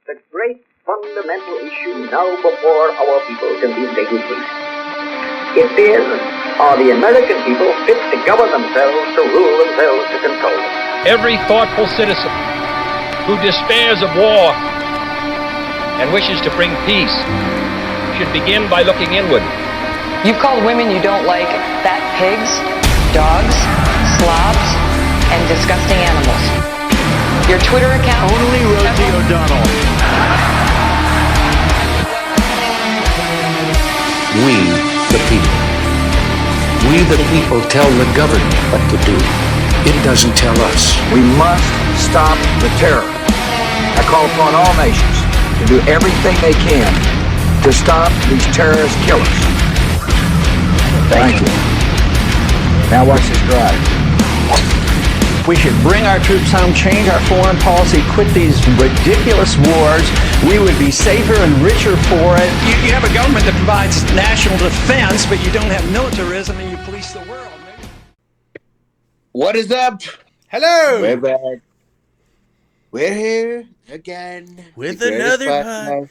The great fundamental issue now before our people can be stated briefly. It is, are the American people fit to govern themselves, to rule themselves, to control them? Every thoughtful citizen who despairs of war and wishes to bring peace should begin by looking inward. You've called women you don't like fat pigs, dogs, slobs, and disgusting animals. Your Twitter account... Only Rosie O'Donnell. We, the people. We, the people, tell the government what to do. It doesn't tell us. We must stop the terror. I call upon all nations to do everything they can to stop these terrorist killers. Thank you. Now watch this drive. We should bring our troops home, change our foreign policy, quit these ridiculous wars. We would be safer and richer for it. You have a government that provides national defense, but you don't have militarism and you police the world. What is up? Hello. We're back. We're here again. With The greatest another podcast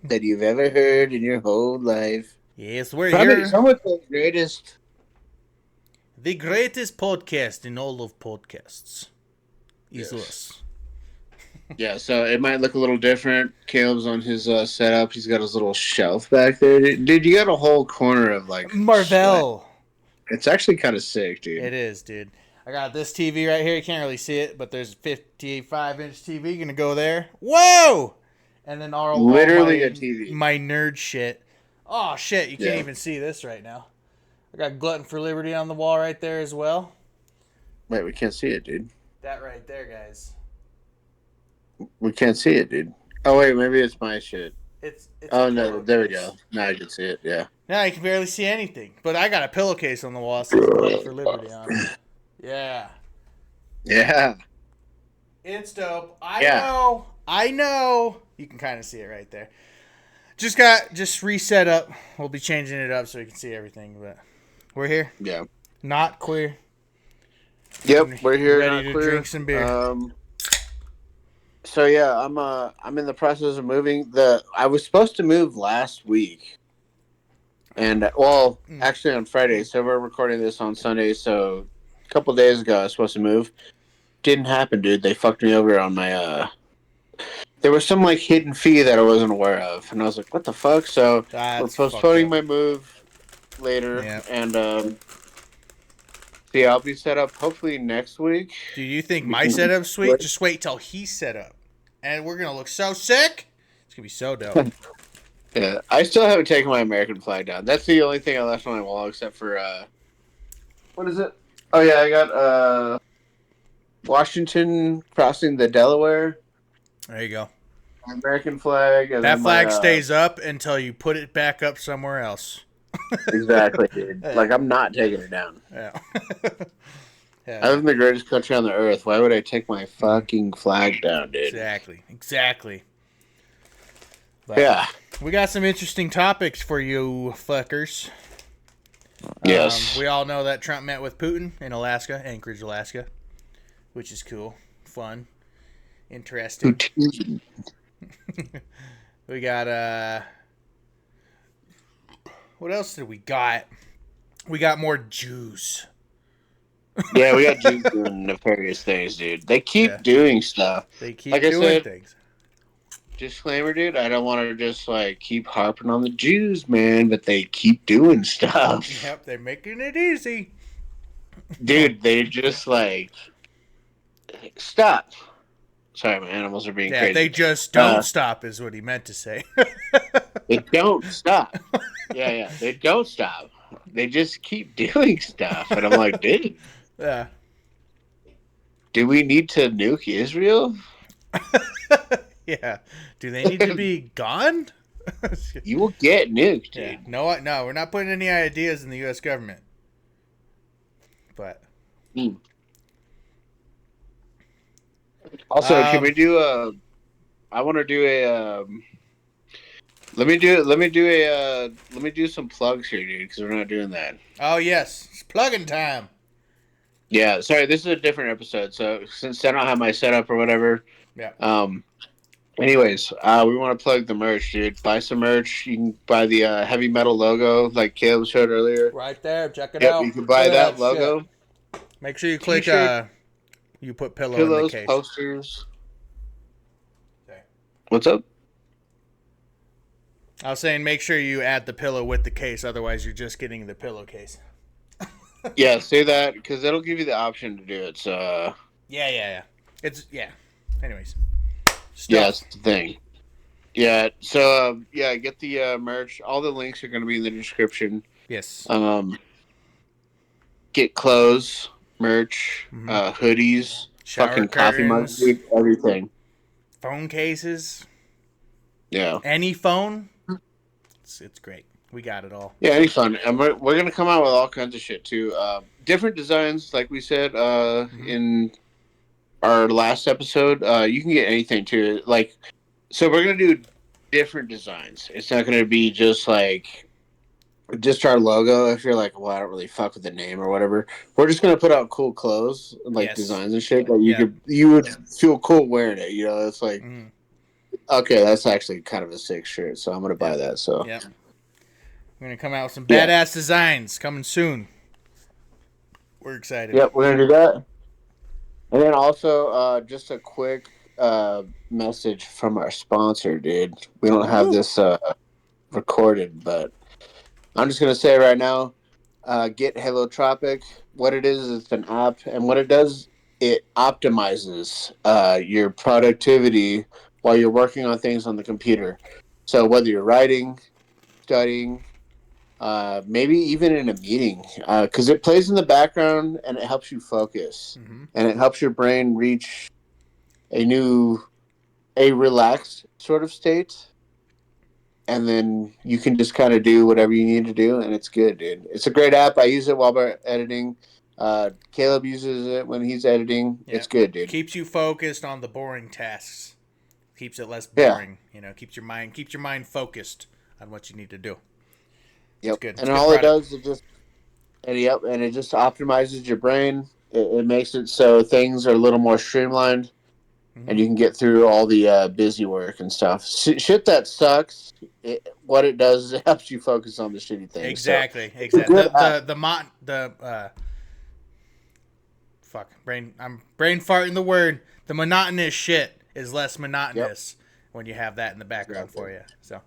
that you've ever heard in your whole life. Yes, we're Probably here. some of the greatest. The greatest podcast in all of podcasts is us. Yeah, so it might look a little different. Caleb's on his setup. He's got his little shelf back there. Dude, you got a whole corner of like Marvel. Shit. It's actually kind of sick, dude. It is, dude. I got this TV right here. You can't really see it, but there's a 55-inch TV. Gonna go there. Whoa! And then Literally a TV. My nerd shit. Oh, shit. You can't Yeah. even see this right now. I got Glutton for Liberty on the wall right there as well. Wait, we can't see it, dude. That right there, guys. We can't see it, dude. Oh, wait, maybe it's my shit. It's Oh, a no, there we pillowcase. go. Now I can see it, yeah. Now you can barely see anything. But I got a pillowcase on the wall that says Glutton for Liberty on it. Yeah. Yeah. It's dope. I Yeah. know. You can kind of see it right there. Just reset up. We'll be changing it up so you can see everything. But we're here. Yeah. Not queer. Yep, we're here. Ready not to clear. drink some beer. So yeah, I'm in the process of moving. I was supposed to move last week, and actually on Friday. So we're recording this on Sunday. So a couple days ago, I was supposed to move. Didn't happen, dude. They fucked me over on my. There was some like hidden fee that I wasn't aware of, and I was like, "What the fuck?" So we're postponing my move later, and yeah, I'll be set up hopefully next week. Do you think my setup's sweet? Just wait till he's set up. And we're going to look so sick. It's going to be so dope. Yeah, I still haven't taken my American flag down. That's the only thing I left on my wall except for, what is it? Oh, yeah, I got Washington crossing the Delaware. There you go. American flag. And That then flag stays up until you put it back up somewhere else. Exactly, dude. Like, I'm not taking it down. Yeah. I live in the greatest country on the earth. Why would I take my fucking flag down, dude? Exactly. But yeah. We got some interesting topics for you fuckers. Yes. We all know that Trump met with Putin in Alaska, Anchorage, Alaska, which is cool, fun, interesting. We got, what else did we got? We got more Jews. Yeah, we got Jews doing nefarious things, dude. They keep doing stuff. They keep like doing things. Disclaimer, dude, I don't want to just, like, keep harping on the Jews, man, but they keep doing stuff. Yep, they're making it easy. Dude, they just, like, stop. Sorry, my animals are being crazy. They just don't stop is what he meant to say. They don't stop. Yeah, they don't stop. They just keep doing stuff. And I'm like, dude. Yeah. Do we need to nuke Israel? Yeah. Do they need to be gone? You will get nuked, dude. Yeah. No, we're not putting any ideas in the U.S. government. But. Also, can we do a? I want to do a. Let me do some plugs here, dude, because we're not doing that. Oh yes, it's plugging time. Yeah, sorry, this is a different episode. So since I don't have my setup or whatever, yeah. Anyways, we want to plug the merch, dude. Buy some merch. You can buy the heavy metal logo, like Caleb showed earlier. Right there. Check it Yep, out. you can buy Look at that logo. shit. Make sure you click. T-shirt, You put pillow in the pillows, case. posters. Okay. What's up? I was saying, make sure you add the pillow with the case. Otherwise, you're just getting the pillowcase. Yeah, say that because it'll give you the option to do it. So. Yeah. It's Anyways. Yeah, Stuff. that's the thing. Yeah, so get the merch. All the links are going to be in the description. Yes. Get clothes, merch, hoodies, Shower fucking coffee mugs, curtains. dude, everything. Phone cases. Yeah. Any phone. It's great. We got it all. Yeah, any fun. And we're going to come out with all kinds of shit, too. Different designs, like we said in our last episode. You can get anything, too. Like, so we're going to do different designs. It's not going to be just our logo. If you're like, well, I don't really fuck with the name or whatever, we're just gonna put out cool clothes, like designs and shit that you would feel cool wearing it. You know, it's like, okay, that's actually kind of a sick shirt, so I'm gonna buy that. So we're gonna come out with some badass designs coming soon. We're excited. Yep, we're gonna do that. And then also, just a quick message from our sponsor, dude. We don't have this recorded, but I'm just going to say right now, get Halotropic. What it is, it's an app, and what it does, it optimizes your productivity while you're working on things on the computer. So whether you're writing, studying, maybe even in a meeting, because it plays in the background and it helps you focus, and it helps your brain reach a relaxed sort of state. And then you can just kind of do whatever you need to do, and it's good, dude. It's a great app. I use it while we're editing. Caleb uses it when he's editing. Yeah. It's good, dude. Keeps you focused on the boring tasks. Keeps it less boring. Yeah. You know, keeps your mind focused on what you need to do. Yep. It's good. And all it does is and it just optimizes your brain. It makes it so things are a little more streamlined. And you can get through all the busy work and stuff. Shit that sucks. What it does is it helps you focus on the shitty things. Exactly. So, exactly. I'm brain farting the word. The monotonous shit is less monotonous when you have that in the background for you. So.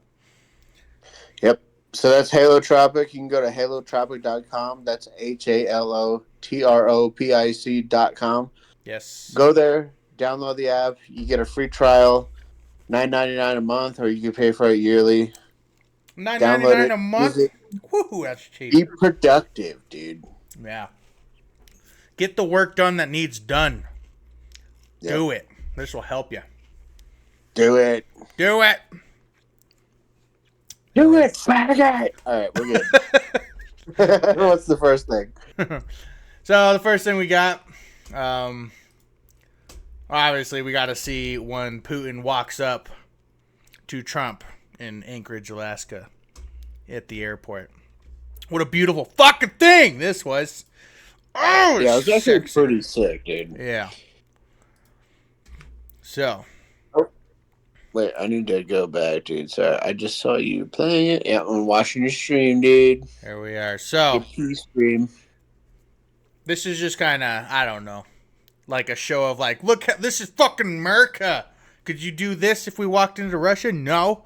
Yep. So that's Halotropic. You can go to halotropic.com. That's HALOTROPIC.com. Yes. Go there. Download the app. You get a free trial, $9.99 a month, or you can pay for it yearly. $9.99 a month? Woohoo, that's cheap. Be productive, dude. Yeah. Get the work done that needs done. Yep. Do it. This will help you. Do it. Do it. Do it, faggot. All right, we're good. What's the first thing? So the first thing we got, obviously, we got to see when Putin walks up to Trump in Anchorage, Alaska, at the airport. What a beautiful fucking thing this was. Oh, yeah, it was actually pretty sick, dude. Yeah. So. Oh, wait, I need to go back, dude. Sorry, I just saw you playing it. Yeah, I'm watching your stream, dude. There we are. So. Your stream. This is just kind of, I don't know, like a show of like, look, this is fucking America. Could you do this if we walked into Russia? No.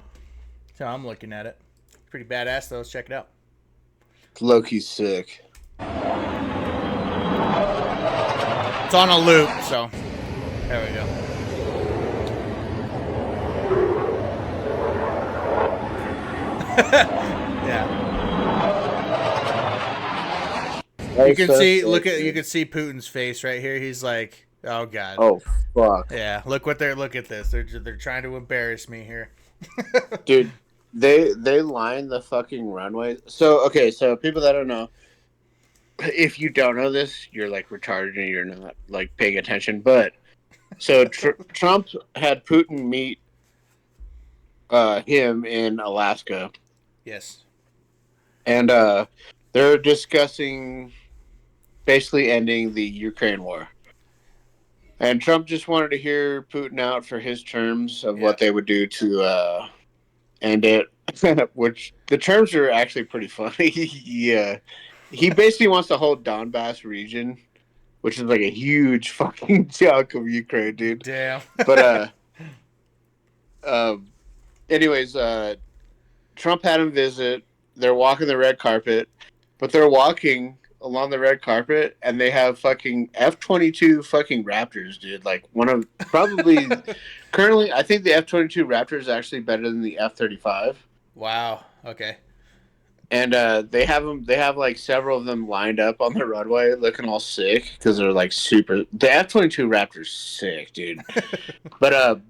So I'm looking at it. It's pretty badass, though. Let's check it out. Low-key sick. It's on a loop, so there we go. Yeah. You can see, you can see Putin's face right here. He's like, oh god. Oh fuck. Yeah, look at this. They're trying to embarrass me here. Dude, they line the fucking runway. So people that don't know, if you don't know this, you're like retarded and you're not like paying attention. But so Trump had Putin meet him in Alaska. Yes. And they're discussing basically ending the Ukraine war. And Trump just wanted to hear Putin out for his terms of Yeah. what they would do to end it, which the terms are actually pretty funny. Yeah. He basically wants the whole Donbass region, which is like a huge fucking chunk of Ukraine, dude. Damn. But anyways, Trump had him visit. They're walking the red carpet, but they're walking along the red carpet, and they have fucking F-22 fucking Raptors, dude. Like one of probably currently, I think the F-22 Raptor is actually better than the F-35. Wow. Okay. And they have them. They have like several of them lined up on the runway, looking all sick because they're like super. The F-22 Raptor's sick, dude. But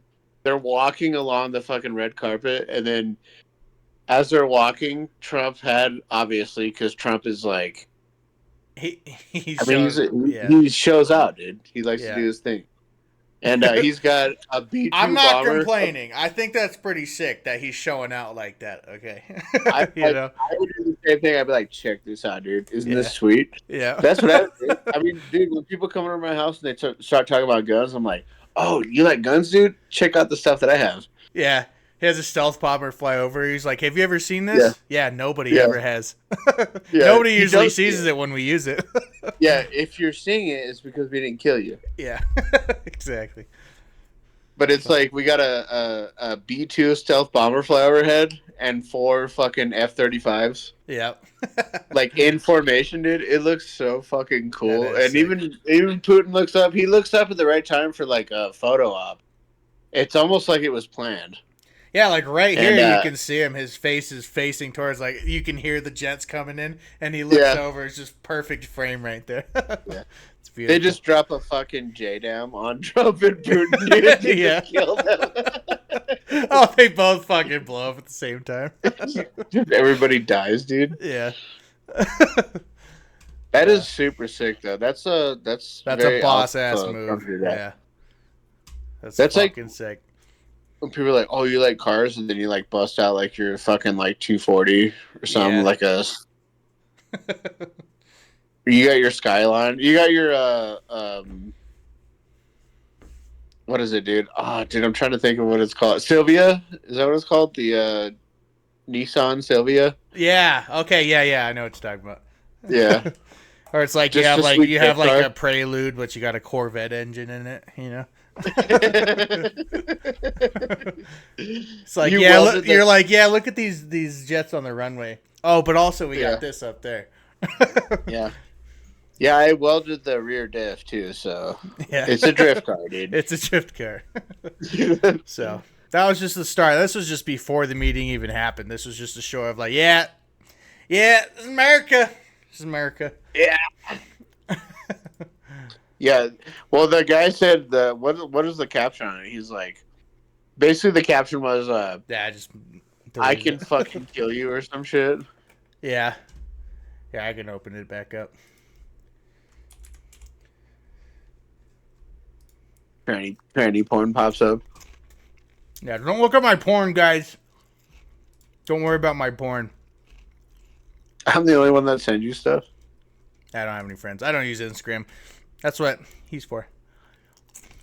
they're walking along the fucking red carpet, and then as they're walking, Trump had obviously because Trump is like, He he shows out, dude. He likes to do his thing, and he's got a B-2 I'm not bomber. complaining. I think that's pretty sick that he's showing out like that. Okay. I would do the same thing. I'd be like, check this out, dude. Isn't this sweet? Yeah. That's what I would do. I mean, dude, when people come over my house and they start talking about guns, I'm like, oh, you like guns, dude? Check out the stuff that I have. Yeah. He has a stealth bomber fly over. He's like, have you ever seen this? Yeah, nobody ever has. Nobody usually sees it when we use it. Yeah, if you're seeing it, it's because we didn't kill you. Yeah, exactly. But it's like we got a B-2 stealth bomber fly overhead and 4 fucking F-35s. Yep. Like in formation, dude. It looks so fucking cool. And sick. even Putin looks up. He looks up at the right time for like a photo op. It's almost like it was planned. Yeah, like right here you can see him. His face is facing towards, like, you can hear the jets coming in, and he looks over. It's just perfect frame right there. Yeah. It's beautiful. They just drop a fucking J-Dam on Trump and Putin. Yeah. Kill them. Oh, they both fucking blow up at the same time. Everybody dies, dude. Yeah. That is super sick, though. That's a boss ass move. Yeah. That's fucking like, sick. When people are like, "Oh, you like cars," and then you like bust out like your fucking like 240 or something like a. You got your Skyline. You got your what is it, dude? Oh, dude, I'm trying to think of what it's called. Sylvia? Is that what it's called? The Nissan Sylvia? Yeah. Okay. Yeah. I know what you're talking about. Yeah. Or it's like you have like a Prelude, but you got a Corvette engine in it. You know. It's like you're like, look at these jets on the runway. Oh, but also we got this up there. Yeah, I welded the rear diff too, so it's a drift car, dude. It's a drift car. So that was just the start. This was just before the meeting even happened. This was just a show of like, this is America. This is America. Yeah. Yeah, well, the guy said what is the caption on it? He's like, basically the caption was, I can fucking kill you or some shit. Yeah, I can open it back up. Tranny porn pops up. Yeah, don't look at my porn, guys. Don't worry about my porn. I'm the only one that sends you stuff. I don't have any friends. I don't use Instagram. That's what he's for.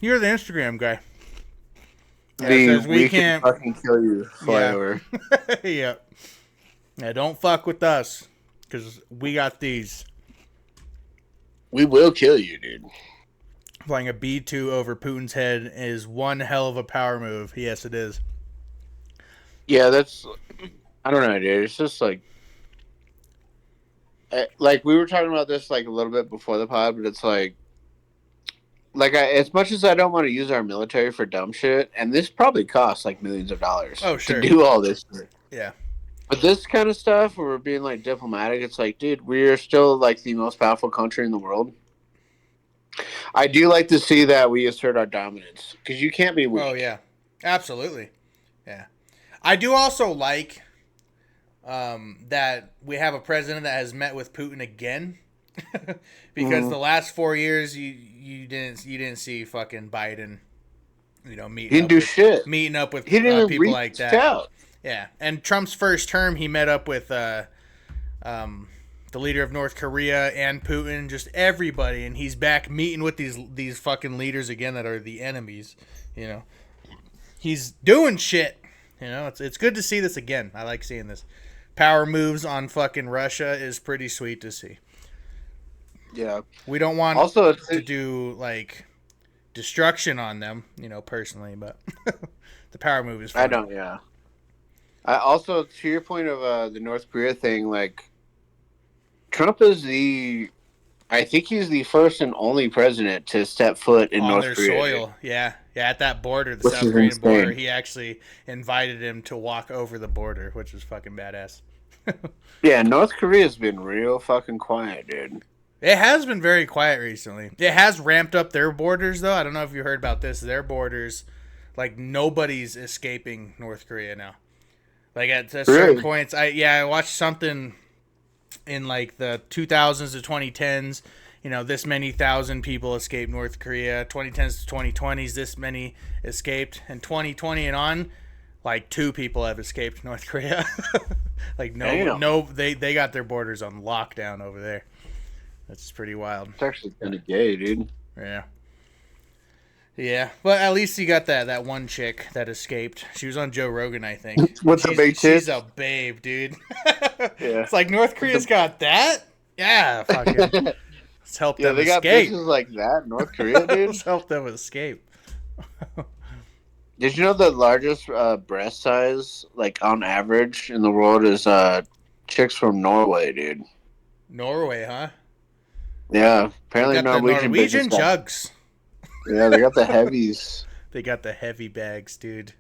You're the Instagram guy. We can fucking kill you flyover. Yeah. Yeah, don't fuck with us, because we got these. We will kill you, dude. Flying a B-2 over Putin's head is one hell of a power move. Yes, it is. Yeah, that's... I don't know, dude. It's just like we were talking about this like a little bit before the pod, but it's like as much as I don't want to use our military for dumb shit, and this probably costs like millions of dollars to do all this shit. Yeah. But this kind of stuff, where we're being like diplomatic, it's like, dude, we're still like the most powerful country in the world. I do like to see that we assert our dominance, because you can't be weak. Oh yeah, absolutely. Yeah, I do also like that we have a president that has met with Putin again, because the last 4 years you didn't see fucking Biden, meeting. He didn't do shit. Meeting up with people like that. Out. Yeah, and Trump's first term, he met up with the leader of North Korea and Putin, just everybody, and he's back meeting with these fucking leaders again that are the enemies. You know, he's doing shit. You know, it's good to see this again. I like seeing this. Power moves on fucking Russia is pretty sweet to see. Yeah. We don't want also to do like destruction on them, you know, personally, but the power move is fun. I don't. Yeah. I also, to your point of the North Korea thing, like Trump is I think he's the first and only president to step foot in on North their Korea. soil. Yeah, at that border, the Which South is Korean insane. border. He actually invited him to walk over the border, which was fucking badass. Yeah, North Korea's been real fucking quiet, dude. It has been very quiet recently. It has ramped up their borders, though. I don't know if you heard about this. Their borders, like, nobody's escaping North Korea now. Like, at certain points, I watched something in, like, the 2000s to 2010s. You know, this many thousand people escaped North Korea. 2010s to 2020s, this many escaped. And 2020 and on, like, 2 people have escaped North Korea. Like, they got their borders on lockdown over there. That's pretty wild. It's actually kind of gay, dude. Yeah. Yeah, but at least you got that one chick that escaped. She was on Joe Rogan, I think. What's the big chick? She's a babe, dude. Yeah. It's like North Korea's got that? Yeah, fucking. Let's help them they got escape. bitches like that in North Korea, dude. Let's help them escape. Did you know the largest breast size, like on average in the world, is chicks from Norway, dude? Norway, huh? Yeah, apparently They got the Norwegian Norwegian bitches got- jugs. Yeah, they got the heavies. They got the heavy bags, dude.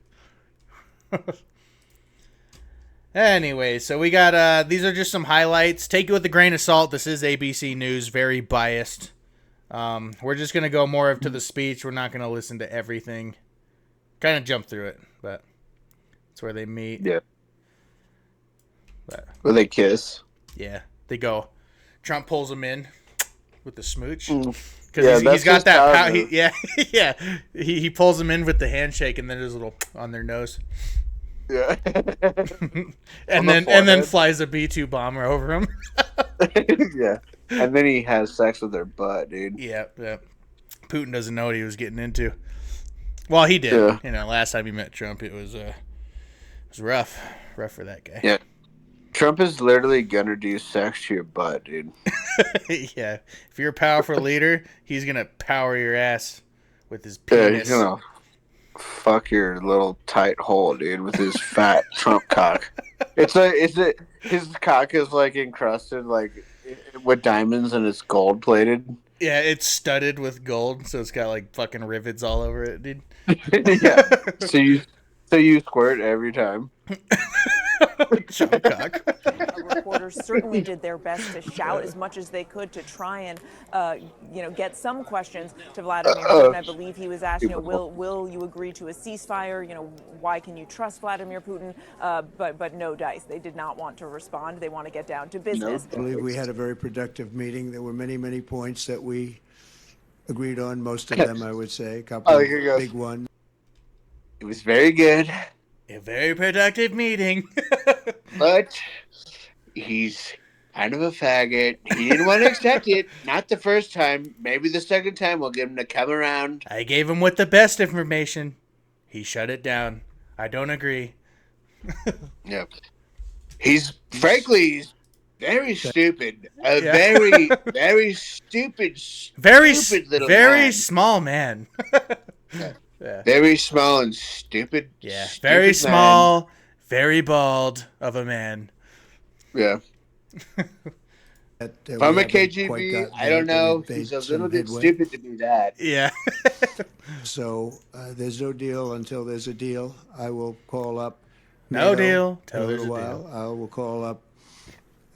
Anyway, so we got these are just some highlights. Take it with a grain of salt. This is ABC News, very biased. We're just gonna go more to the speech. We're not gonna listen to everything. Kind of jump through it, but it's where they meet. Yeah. But, Where they kiss. yeah, they go. Trump pulls him in with the smooch. Yeah, Because that's he's got his that power power. move. Yeah. He pulls them in with the handshake and then there's a little on their nose. Yeah. and then forehead. flies a B-2 bomber over him. Yeah. And then he has sex with their butt, dude. Yeah. Putin doesn't know what he was getting into. Well, he did. Yeah. You know, last time he met Trump, it was rough. Rough for that guy. Yeah. Trump is literally gonna do sex to your butt, dude. Yeah. If you're a powerful leader, he's going to power your ass with his Yeah, penis. he's gonna fuck your little tight hole, dude, with his fat Trump cock. His cock is like encrusted like with diamonds and it's gold plated. Yeah, it's studded with gold, so it's got like fucking rivets all over it, dude. Yeah. So you squirt every time. Trump cock. Reporters certainly did their best to shout as much as they could to try and, get some questions to Vladimir Putin. I believe he was asked, will you agree to a ceasefire? Why can you trust Vladimir Putin? But no dice. They did not want to respond. They want to get down to business. I believe we had a very productive meeting. There were many, many points that we agreed on. Most of them, I would say. A couple of here goes. big ones. It was very good. A very productive meeting. But he's kind of a faggot. He didn't want to accept it. Not the first time. Maybe the second time we'll get him to come around. I gave him with the best information. He shut it down. I don't agree. Yep. He's very stupid. A Yeah. very, very stupid Very little very man. small man. Yeah. Very small and stupid. Yeah. stupid Very man. small, very bald of a man. Yeah. That, If I'm we a haven't quite KGB, gotten I don't there, know. but we've He's made a some little bit headway. stupid to do that. Yeah. So there's no deal until there's a deal. I will call up. No NATO deal in till a there's little a while. deal. I will call up.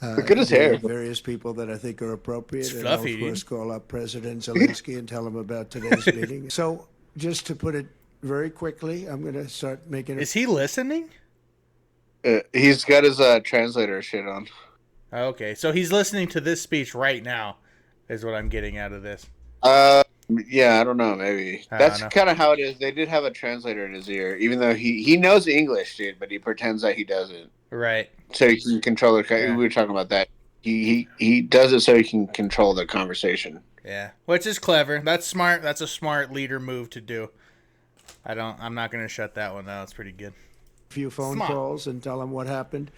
Look at his hair. Various people that I think are appropriate. It's and fluffy, I'll, of dude. course, call up President Zelensky and tell him about today's meeting. So just to put it very quickly, I'm going to start making Is he listening? He's got his translator shit on. Okay, so he's listening to this speech right now, is what I'm getting out of this. Yeah, I don't know. Maybe I that's don't know. kind of how it is. They did have a translator in his ear, even though he knows English, dude, but he pretends that he doesn't, Right. so he can control the. Yeah. We were talking about that. He does it so he can control the conversation. Yeah, which is clever. That's smart. That's a smart leader move to do. I'm not going to shut that one down. It's pretty good. Few phone calls and tell them what happened.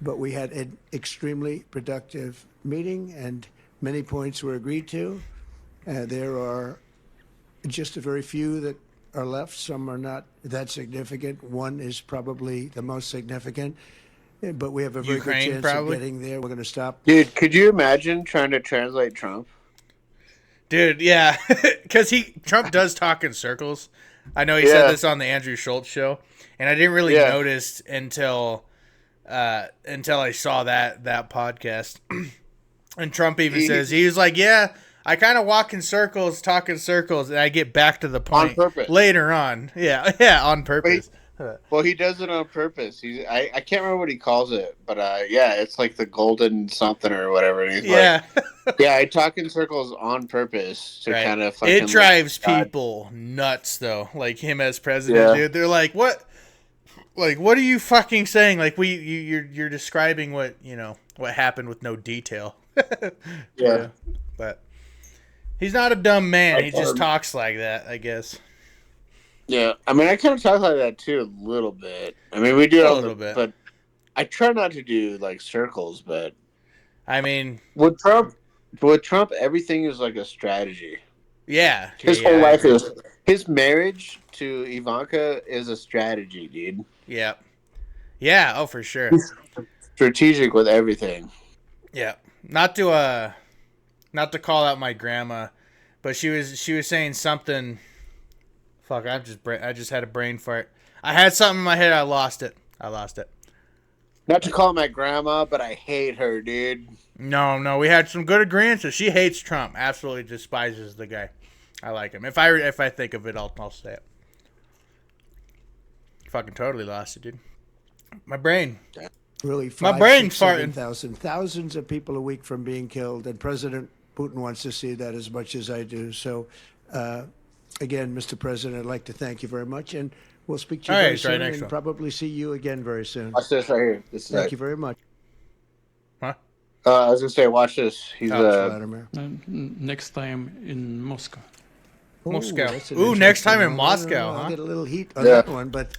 But we had an extremely productive meeting, and many points were agreed to. There are just a very few that are left. Some are not that significant. One is probably the most significant. But we have a very Ukraine, good chance probably? of getting there. We're going to stop. Dude, could you imagine trying to translate Trump? Dude, yeah, because Trump does talk in circles. I know he said this on the Andrew Schultz show, and I didn't really notice until I saw that podcast. And Trump even says, he was like, yeah, I kind of walk in circles, talk in circles, and I get back to the point on purpose later on. Yeah, on purpose. Well, he does it on purpose. I can't remember what he calls it, but it's like the golden something or whatever. And he's like, I talk in circles on purpose to kind of fucking. It drives people nuts, though. Like him as president, dude. They're like, what? Like, what are you fucking saying? Like, you're describing what happened with no detail. But he's not a dumb man. He just talks like that, I guess. Yeah, I mean, I kind of talk like that too a little bit. I mean, we do it a little bit, but I try not to do like circles. But I mean, with Trump, everything is like a strategy. Yeah, his whole life is his marriage to Ivanka is a strategy, dude. Yeah, oh for sure. He's strategic with everything. Yeah, not to call out my grandma, but she was saying something. Fuck, I just had a brain fart. I had something in my head. I lost it. Not to call my grandma, but I hate her, dude. No, we had some good agreements. She hates Trump. Absolutely despises the guy. I like him. If I think of it, I'll say it. Fucking totally lost it, dude. My brain. Really, my brain's farting. Thousands of people a week from being killed, and President Putin wants to see that as much as I do. So, again, Mr. President, I'd like to thank you very much, and we'll speak to you very soon, and probably see you again very soon. Watch this right here. Thank you very much. Huh? I was gonna say, watch this. He's Vladimir. Next time in Moscow. Moscow. Ooh, next time in Moscow. I'll get a little heat on that one, but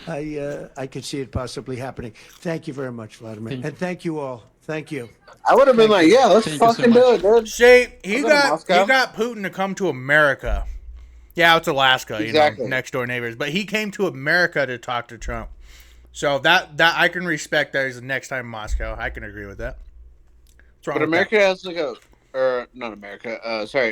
I could see it possibly happening. Thank you very much, Vladimir, and thank you all. Thank you. I would have been like, yeah, let's fucking do it, dude. Shay, he got Putin to come to America. Yeah, it's Alaska, next door neighbors. But he came to America to talk to Trump. So that I can respect that he's the next time in Moscow. I can agree with that. But America has like not America.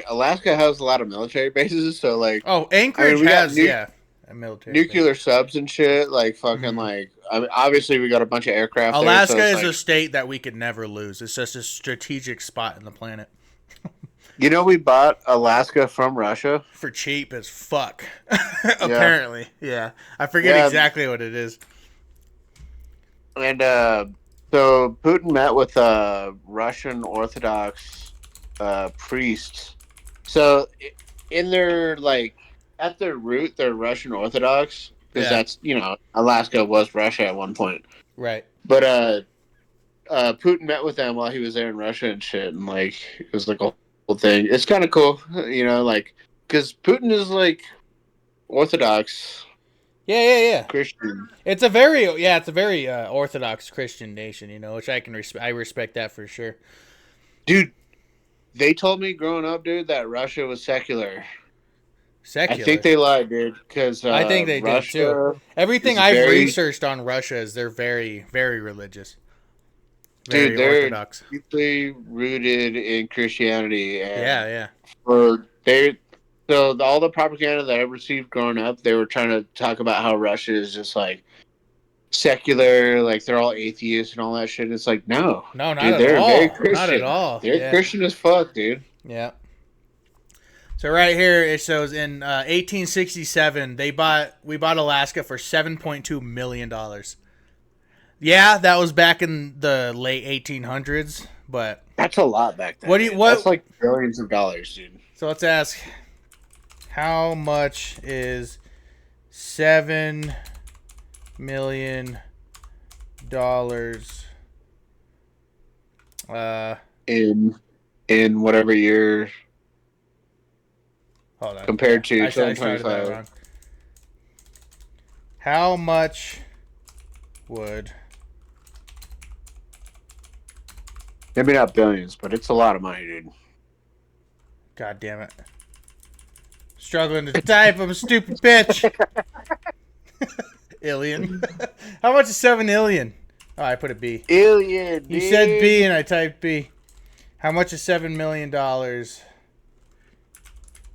Alaska has a lot of military bases. So like, Anchorage has a military nuclear base. subs and shit. Like fucking like. I mean, obviously we got a bunch of aircraft. Alaska there, so is a state that we could never lose. It's just a strategic spot in the planet. You know, we bought Alaska from Russia for cheap as fuck. Apparently, yeah. I forget exactly what it is. And so Putin met with Russian Orthodox priests. So in their at their root, they're Russian Orthodox because that's Alaska was Russia at one point, right? But Putin met with them while he was there in Russia and shit, and it was like a thing. It's kind of cool, because Putin is Orthodox. Yeah. Christian. It's a very Orthodox Christian nation, which I respect that for sure. Dude, they told me growing up, dude, that Russia was secular. Secular. I think they lied, dude. Because I think they did too. Everything I've researched on Russia is they're very, very religious. Dude, they're deeply rooted in Christianity. And so all the propaganda that I received growing up, they were trying to talk about how Russia is just secular, they're all atheists and all that shit. It's no, dude, not they're at all. very Christian. Not at all. They're Christian as fuck, dude. Yeah. So right here it shows in 1867 we bought Alaska for $7.2 million. Yeah, that was back in the late 1800s, but that's a lot back then. That's billions of dollars, dude. So let's ask, how much is $7 million in whatever year Hold on. compared to I started that 2025. wrong. How much would... Maybe not billions, but it's a lot of money, dude. God damn it. Struggling to type. I'm a stupid bitch. Alien. How much is 7 alien? Oh, I put a B. Alien, You dude. said B and I typed B. How much is $7 million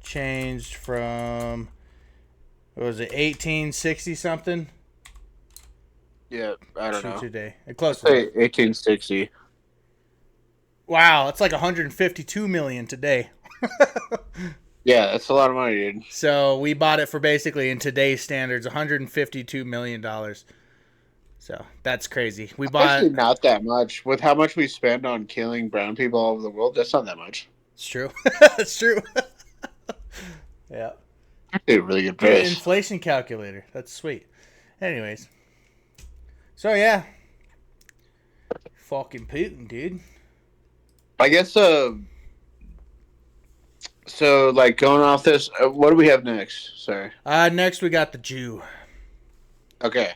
changed from, what was it, 1860 something? Yeah, I don't To know. today. Close Say enough. 1860. Wow, it's like 152 million today. Yeah, that's a lot of money, dude. So we bought it for basically, in today's standards, $152 million. So that's crazy. We bought... Actually, not that much. With how much we spend on killing brown people all over the world, that's not that much. It's true. It's true. Yeah. Actually, a really good Get an price. inflation calculator. That's sweet. Anyways. So, yeah. Fucking Putin, dude. I guess, so, like, going off this, what do we have next? Sorry. Next we got the Jew. Okay.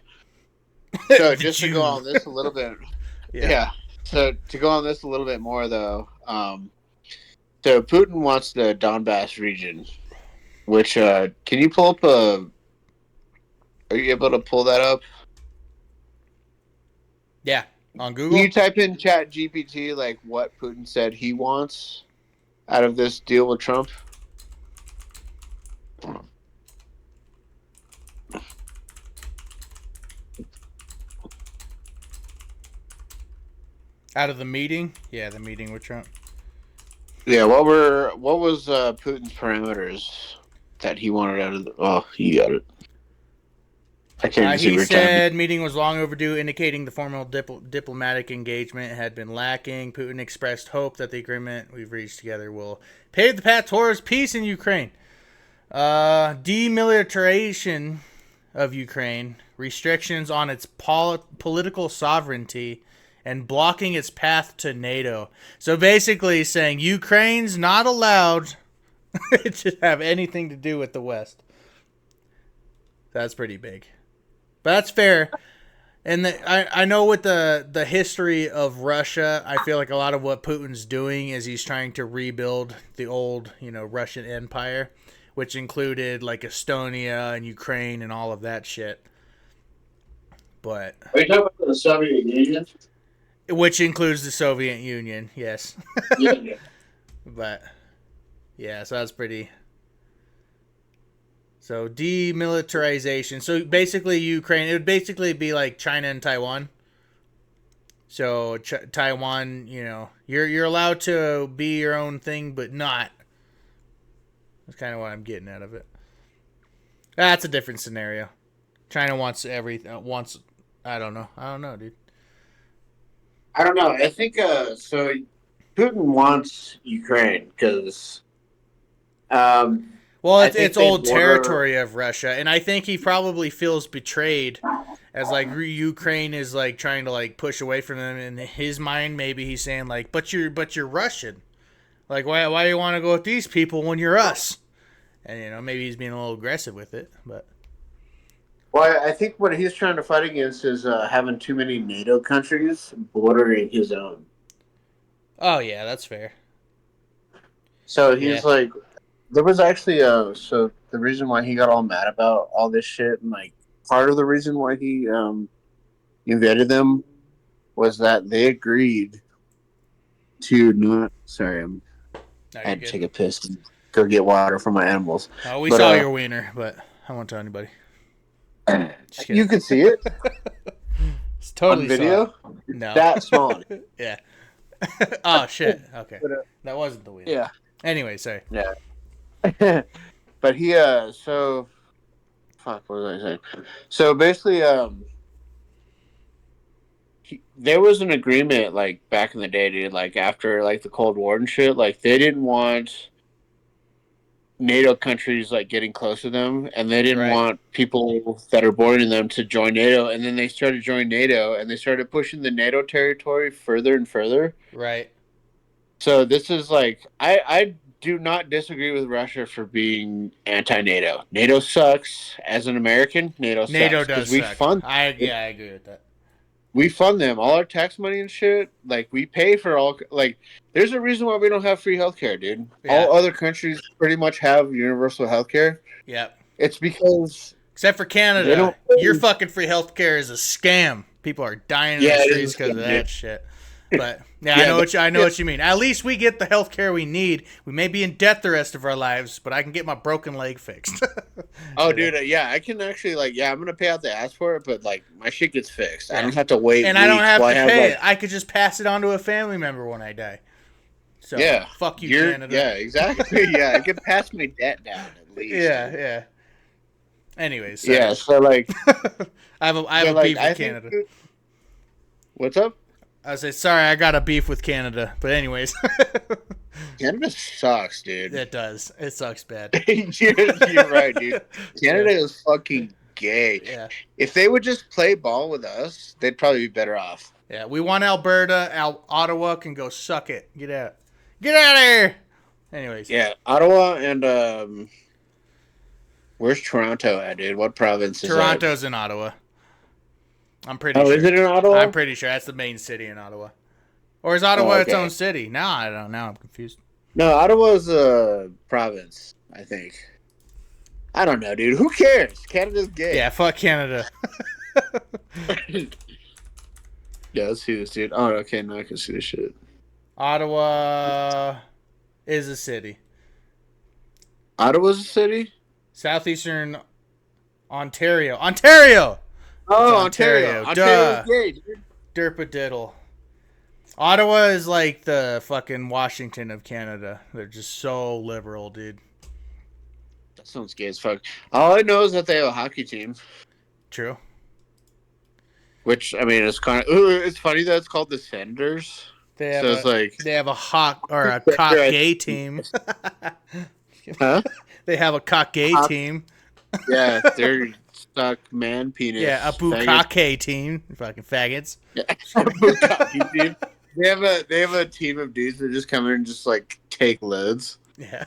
So, just Jew. to go on this a little bit. Yeah. So, to go on this a little bit more, though, so Putin wants the Donbass region, which, can you pull up are you able to pull that up? Yeah. On Google? Can you type in Chat GPT, like, what Putin said he wants out of this deal with Trump? Out of the meeting? Yeah, the meeting with Trump. Yeah, what was Putin's parameters that he wanted out of the... Oh, you got it. I can't see He your said time. meeting was long overdue, indicating the formal diplomatic engagement had been lacking. Putin expressed hope that the agreement we've reached together will pave the path towards peace in Ukraine. Demilitarization of Ukraine, restrictions on its political sovereignty, and blocking its path to NATO. So basically saying Ukraine's not allowed to have anything to do with the West. That's pretty big. But that's fair. And I know with the history of Russia, I feel like a lot of what Putin's doing is he's trying to rebuild the old, Russian Empire, which included like Estonia and Ukraine and all of that shit. But Are you talking about the Soviet Union? Which includes the Soviet Union, yes. Yeah. But yeah, so that's pretty... So demilitarization. So basically Ukraine, it would basically be like China and Taiwan. So Taiwan, you're allowed to be your own thing, but not. That's kind of what I'm getting out of it. That's a different scenario. China wants everything. I don't know, dude. I don't know. I think so. Putin wants Ukraine because. Well, it's old territory of Russia, and I think he probably feels betrayed, as like Ukraine is like trying to like push away from them. In his mind, maybe he's saying like, "But you're Russian, like why do you want to go with these people when you're us?" And maybe he's being a little aggressive with it, but. Well, I think what he's trying to fight against is having too many NATO countries bordering his own. Oh yeah, that's fair. So he's like. There was actually so the reason why he got all mad about all this shit, and like part of the reason why he invaded them was that they agreed to not. Sorry, I had to take a piss and go get water for my animals. Oh, we saw your wiener, but I won't tell anybody. You can see it. It's totally on video. No, that small. Yeah. Oh shit. Okay, that wasn't the wiener. Yeah. Anyway, sorry. Yeah. But he so fuck, what was I saying? So basically there was an agreement like back in the day, dude, like after like the Cold War and shit, like they didn't want NATO countries like getting close to them, and they didn't Right. want people that are born in them to join NATO. And then they started joining NATO, and they started pushing the NATO territory further and further. Right. So this is like I do not disagree with Russia for being anti-NATO. NATO sucks. As an American, NATO sucks. NATO 'Cause does we suck. fund I agree with that. we fund them. All our tax money and shit, like, we pay for all, like, there's a reason why we don't have free healthcare, dude. Yeah. All other countries pretty much have universal healthcare. Yep. It's because Except for they Canada, don't. your fucking free healthcare is a scam. People are dying in Yeah, the it streets is a because of scam, that dude. shit. But yeah, Yeah, I know what you mean. At least we get the healthcare we need. We may be in debt the rest of our lives, but I can get my broken leg fixed. Oh, dude, yeah, I can actually, like, yeah, I'm gonna pay out the ass for it, but like, my shit gets fixed. I Yeah. don't have to wait. And I don't weeks have while to I have, pay like, it. I could just pass it on to a family member when I die. So yeah, fuck you, Canada. Yeah, exactly. Yeah, I can pass my debt down at least. Yeah, dude. yeah. Anyways, sorry. Yeah. So like, I have a beef with Canada. What's up? I say sorry, I got a beef with Canada. But anyways, Canada sucks, dude. it does. It sucks bad. You're right, dude. Canada is fucking gay. Yeah. If they would just play ball with us, they'd probably be better off. Yeah, we want Alberta. Ottawa can go suck it. Get out. Get out of here. Anyways. Yeah, Ottawa and where's Toronto at, dude? What province is that? Toronto's in Ottawa. I'm pretty Oh, sure. is it in Ottawa? I'm pretty sure that's the main city in Ottawa. Or is Ottawa its okay. own city? No, I don't know. I'm confused. No, Ottawa's a province, I think. I don't know, dude. Who cares? Canada's gay. Yeah, fuck Canada. Yeah, let's see this, dude. Oh, okay, now I can see this shit. Ottawa is a city. Ottawa's a city? Southeastern Ontario. Ontario! Oh, It's Ontario. Duh. Ontario's gay, dude. Derpadiddle. Ottawa is like the fucking Washington of Canada. They're just so liberal, dude. That sounds gay as fuck. All I know is that they have a hockey team. True. Which, I mean, it's kind of... it's funny that it's called the Senators. They have So it's like... they have a cock gay team. Huh? They have a cock gay team. Yeah, they're stuck man penis. Yeah, a bukkake team. Fucking faggots. Yeah. Bukkake team. They have a team of dudes that just come in and just like take loads. Yeah.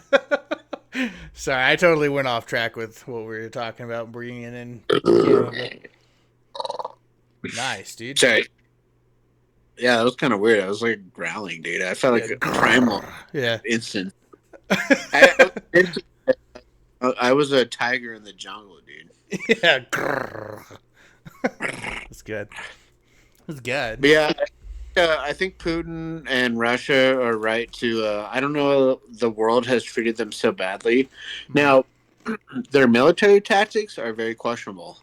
Sorry, I totally went off track with what we were talking about bringing in Canada. Nice, dude. Sorry. Yeah, that was kind of weird. I was like growling, dude. I felt like a primal instant. I was a tiger in the jungle, dude. Yeah. That's good. That's good. But yeah, I think Putin and Russia are right to. I don't know. The world has treated them so badly. Now, their military tactics are very questionable.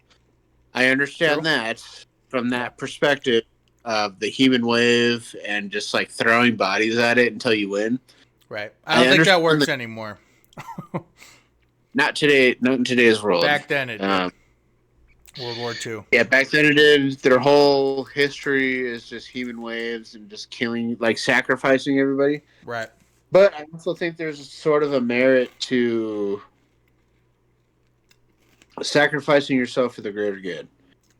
I understand that from that perspective of the human wave and just like throwing bodies at it until you win. Right. I don't think that works anymore. Not today. Not in today's world. Back then it did. World War II. Yeah, back then it did. Their whole history is just human waves and just killing, like sacrificing everybody. Right. But I also think there's sort of a merit to sacrificing yourself for the greater good.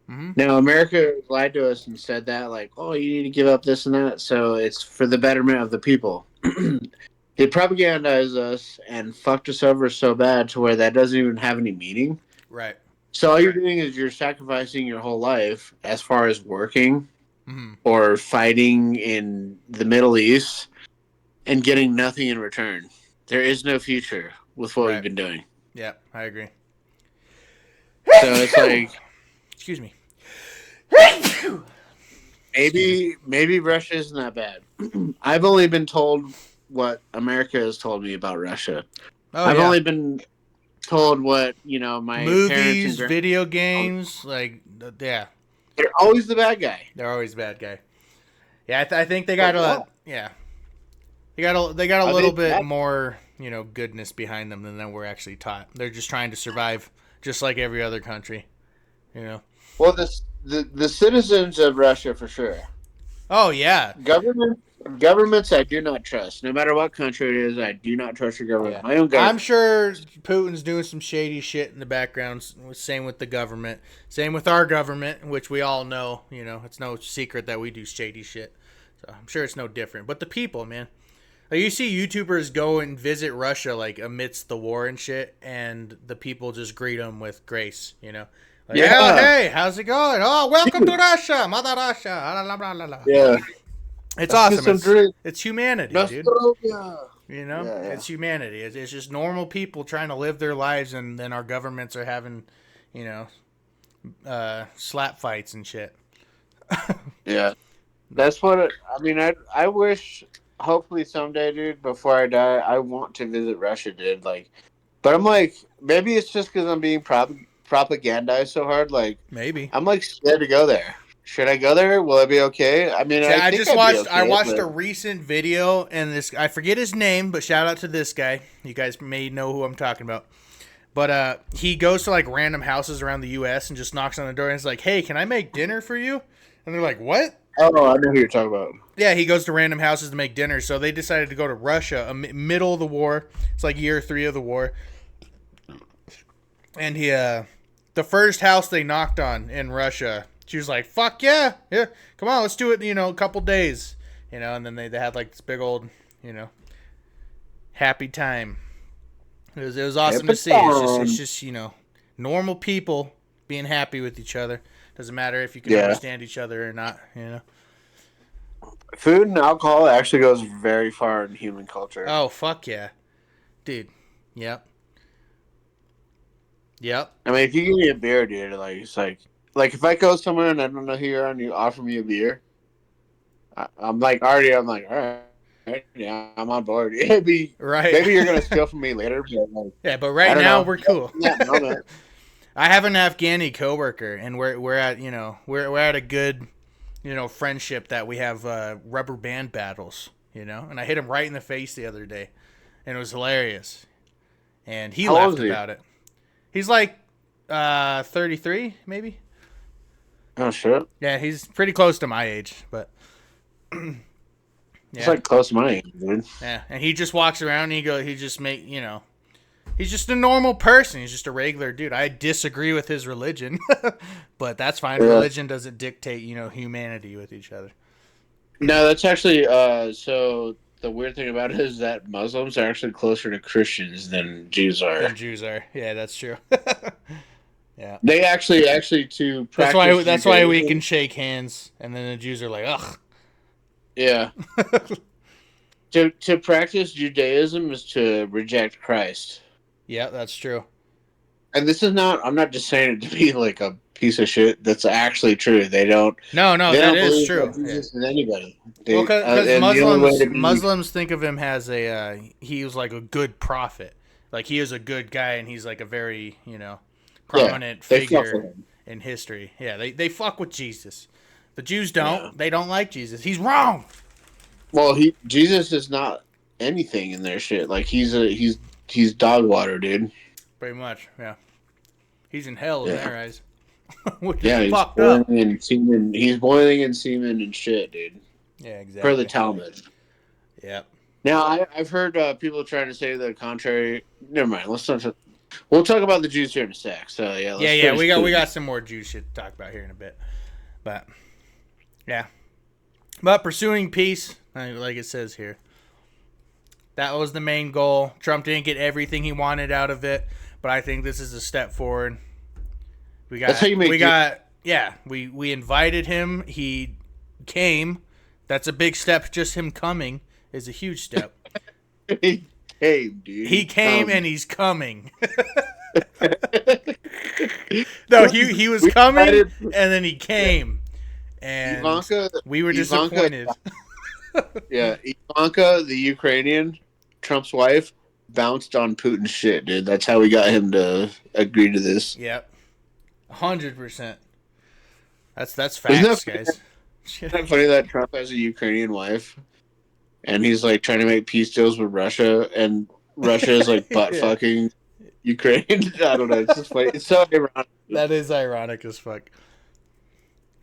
Mm-hmm. Now, America lied to us and said that, like, oh, you need to give up this and that, so it's for the betterment of the people. They propagandized us and fucked us over so bad to where that doesn't even have any meaning. Right. So all you're doing is you're sacrificing your whole life as far as working or fighting in the Middle East and getting nothing in return. There is no future with what we've been doing. Yeah, I agree. So it's like... Excuse me. Maybe Russia isn't that bad. I've only been told what America has told me about Russia. I've only been told what, my movies, parents and video games, like, yeah. They're always the bad guy. They're always the bad guy. Yeah, I think they got They got a little bit more, goodness behind them than we're actually taught. They're just trying to survive, just like every other country, Well, the citizens of Russia for sure. Oh yeah, government Governments I do not trust. No matter what country it is, I do not trust your government. Yeah. My own I'm government. sure Putin's doing some shady shit in the background. Same with the government. Same with our government, which we all know. It's no secret that we do shady shit. So I'm sure it's no different. But the people, man. Like, you see YouTubers go and visit Russia, like, amidst the war and shit, and the people just greet them with grace, Like, Yeah. oh, hey, how's it going? Oh, welcome to Russia, Mother Russia. Blah, blah, blah, blah. Yeah. It's Let's get awesome. some drink. It's humanity, dude. Nostrovia. Yeah. It's humanity. It's just normal people trying to live their lives, and then our governments are having, slap fights and shit. Yeah. That's what I wish, hopefully someday, dude, before I die, I want to visit Russia, dude. Like, but I'm like, maybe it's just because I'm being propagandized so hard. Like, maybe I'm like scared to go there. Should I go there? Will I be okay? I mean, See, I think I'd be okay, I watched but... a recent video, and I forget his name, but shout out to this guy. You guys may know who I'm talking about. But he goes to like random houses around the U.S. and just knocks on the door and is like, "Hey, can I make dinner for you?" And they're like, "What?" Oh, I know who you're talking about. Yeah, he goes to random houses to make dinner. So they decided to go to Russia, middle of the war. It's like year 3 of the war. And the first house they knocked on in Russia, she was like, "Fuck yeah, come on, let's do it." A couple days, And then they had like this big old, happy time. It was awesome to see. It's just normal people being happy with each other. Doesn't matter if you can understand each other or not. Food and alcohol actually goes very far in human culture. Oh, fuck yeah, dude. Yep. I mean, if you give me a beer, dude, like it's like if I go somewhere and I don't know who you are and you offer me a beer, I'm like, all right, yeah, I'm on board. Maybe you're gonna steal from me later. But but right now we're cool. I have an Afghani coworker, and we're at we're at a good friendship that we have rubber band battles, and I hit him right in the face the other day, and it was hilarious, and he laughed about it. He's like 33, maybe. Oh shit! Yeah, he's pretty close to my age, but it's like close to my age, dude. Yeah, and he just walks around and he just he's just a normal person. He's just a regular dude. I disagree with his religion, but that's fine. Yeah. Religion doesn't dictate, humanity with each other. No, that's actually so the weird thing about it is that Muslims are actually closer to Christians than Jews are. Yeah, that's true. Yeah. They actually to practice. That's why we can shake hands, and then the Jews are like, ugh. Yeah. To practice Judaism is to reject Christ. Yeah, that's true. And this is not, I'm not just saying it to be like a piece of shit. That's actually true. They don't. No, that is true. That Jesus is anybody. Because Muslims think of him as he was like a good prophet. Like he is a good guy and he's like a very, prominent figure in history. Yeah, they fuck with Jesus. The Jews don't. Yeah. They don't like Jesus. He's wrong. Well, Jesus is not anything in their shit. Like he's dog water, dude. Pretty much, yeah. He's in hell in their eyes. He's fucked up. He's boiling in semen and shit, dude. Yeah, exactly. Per the Talmud. Yeah. Now I've heard people trying to say the contrary. Never mind. Let's not. We'll talk about the Jews here in a sec. So yeah. We got some more Jew shit to talk about here in a bit, but yeah. But pursuing peace, like it says here, that was the main goal. Trump didn't get everything he wanted out of it, but I think this is a step forward. We invited him. He came. That's a big step. Just him coming is a huge step. He came, dude. He came and he's coming. No, he was coming and then he came. And we were disappointed. Yeah, Ivanka, the Ukrainian, Trump's wife, bounced on Putin's shit, dude. That's how we got him to agree to this. Yep. 100%. That's facts, guys. Isn't that funny that Trump has a Ukrainian wife and he's like trying to make peace deals with Russia and Russia is like butt fucking Ukraine? I don't know. It's just funny. It's so ironic. That is ironic as fuck.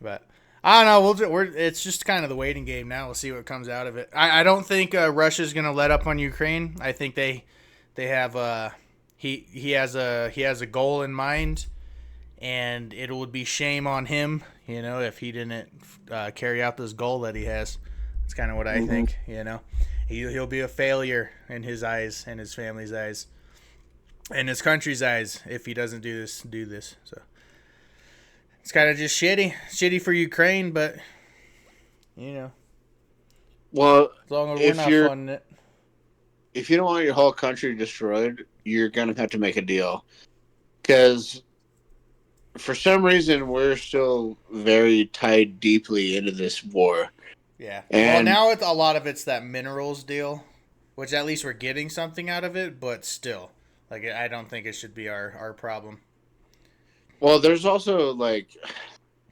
But I don't know. It's just kind of the waiting game now. We'll see what comes out of it. I don't think Russia's gonna let up on Ukraine. I think they have he has a goal in mind, and it would be shame on him, if he didn't carry out this goal that he has. That's kind of what I think. He'll be a failure in his eyes and his family's eyes and his country's eyes if he doesn't do this. So. It's kind of just shitty for Ukraine, but Well, as long as we're not funding it. If you don't want your whole country destroyed, you're gonna have to make a deal, because for some reason we're still very tied deeply into this war. Yeah. And now a lot of it's that minerals deal, which at least we're getting something out of it, but still, I don't think it should be our problem. Well, there's also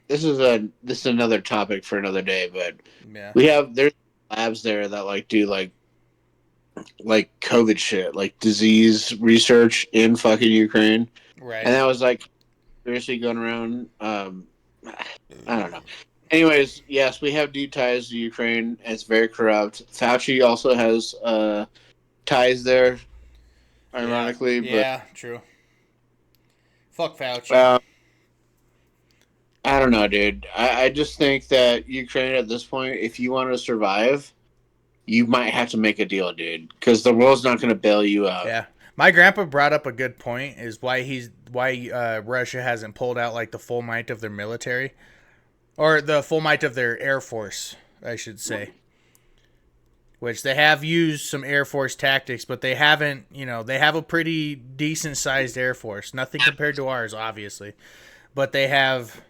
this is another topic for another day, but there's labs there that do COVID shit, disease research in fucking Ukraine, right? And that was seriously going around. I don't know. Anyways, yes, we have deep ties to Ukraine, and it's very corrupt. Fauci also has ties there, ironically. Yeah, true. Fuck Fauci. I don't know, dude. I just think that Ukraine at this point, if you want to survive, you might have to make a deal, dude, because the world's not going to bail you out. Yeah. My grandpa brought up a good point, is why Russia hasn't pulled out the full might of their military, or the full might of their air force, I should say. Which they have used some air force tactics, but they haven't, they have a pretty decent sized air force. Nothing compared to ours, obviously. But they have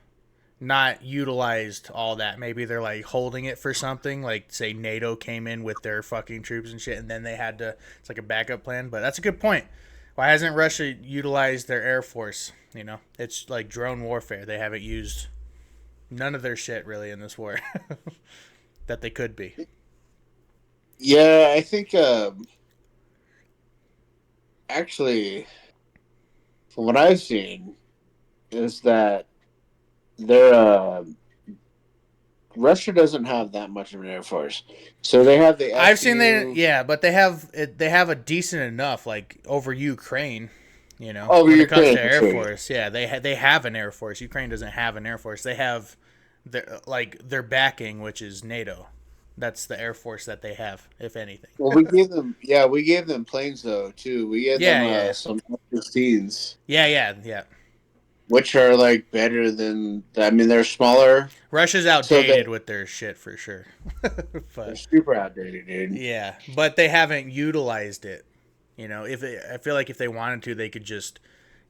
not utilized all that. Maybe they're holding it for something, say NATO came in with their fucking troops and shit, and then they had to, it's a backup plan. But that's a good point. Why hasn't Russia utilized their air force? It's like drone warfare. They haven't used none of their shit really in this war that they could be. Yeah, I think actually, from what I've seen, is that Russia doesn't have that much of an air force, so they have the. I've seen but they have a decent enough over Ukraine. Over when Ukraine, it comes to air force, yeah, they have an air force. Ukraine doesn't have an air force. They have their backing, which is NATO. That's the air force that they have, if anything. Well, we gave them planes though too. We gave them some F-16s. Yeah. Which are better than, they're smaller. Russia's outdated with their shit for sure. But, they're super outdated, dude. Yeah, but they haven't utilized it. I feel like if they wanted to, they could just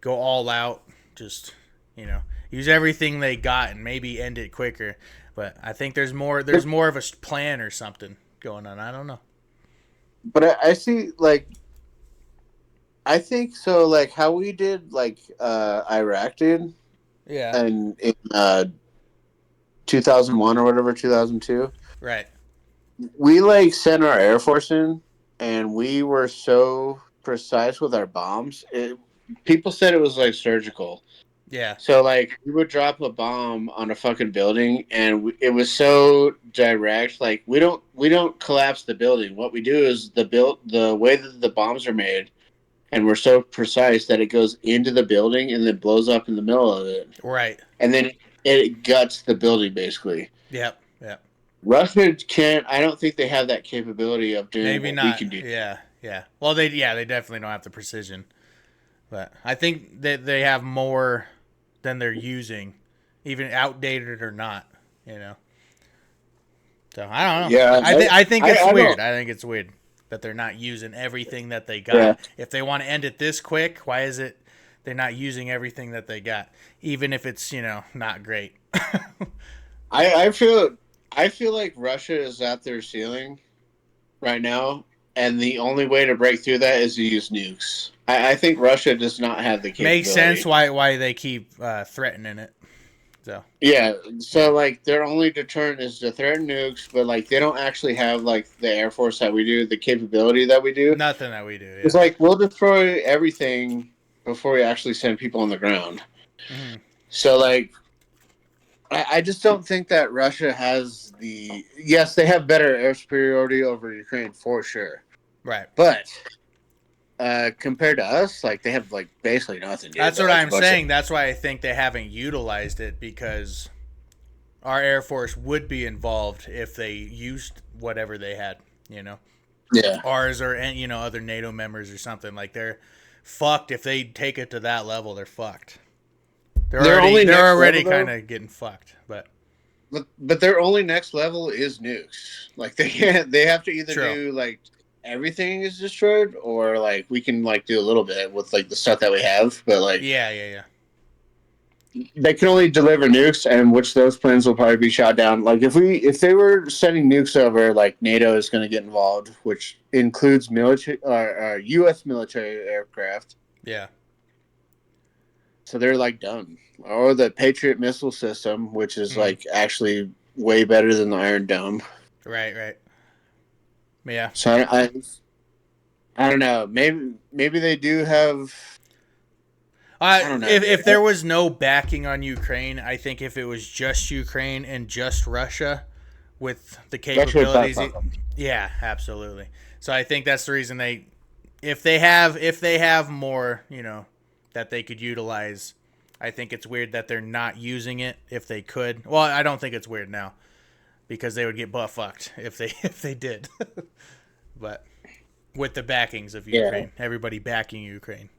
go all out, just use everything they got and maybe end it quicker. But I think there's more of a plan or something going on. I don't know. But I see I think so. How we did Iraq did. Yeah. And in 2001 or whatever, 2002. Right. We sent our Air Force in, and we were so precise with our bombs. People said it was surgical. Yeah. So we would drop a bomb on a fucking building, and it was so direct. We don't collapse the building. What we do is the way that the bombs are made, and we're so precise that it goes into the building and then blows up in the middle of it. Right. And then it guts the building basically. Yep. Russia can't. I don't think they have that capability of doing Maybe what not. we can do. Yeah. Well, they definitely don't have the precision. But I think that they have more than they're using, even outdated or not. So I don't know. Yeah. I think it's weird. I think it's weird that they're not using everything that they got. Yeah. If they want to end it this quick, why is it they're not using everything that they got, even if it's not great? I feel like Russia is at their ceiling right now, and the only way to break through that is to use nukes. I think Russia does not have the capability. Makes sense why they keep threatening it. So yeah, so their only deterrent is to threaten nukes, but they don't actually have the air force that we do, the capability that we do. Nothing that we do. Yeah. It's we'll destroy everything before we actually send people on the ground. Mm-hmm. So I just don't think that Russia has the. Yes, they have better air superiority over Ukraine for sure, Right. but compared to us, like they have like basically nothing. Dude. That's They're what like I'm saying. That's why I think they haven't utilized it, because our Air Force would be involved if they used whatever they had, you know. Yeah. Ours or other NATO members or something. Like, they're fucked if they take it to that level. They're fucked. They're already kind of getting fucked, but their only next level is nukes. Like they have to either True. do like everything is destroyed, or like we can like do a little bit with like the stuff that we have, but like yeah. They can only deliver nukes, and which those planes will probably be shot down. Like if they were sending nukes over, like NATO is going to get involved, which includes military U.S. military aircraft. Yeah. So they're like done. Or the Patriot missile system, which is like actually way better than the Iron Dome. Right. Yeah. So I don't know. Maybe they do have. I don't know. If there was no backing on Ukraine, I think if it was just Ukraine and just Russia with the capabilities, yeah, absolutely. So I think that's the reason if they have more, that they could utilize. I think it's weird that they're not using it if they could. Well, I don't think it's weird now, because they would get butt fucked if they did. But with the backings of Ukraine, everybody backing Ukraine.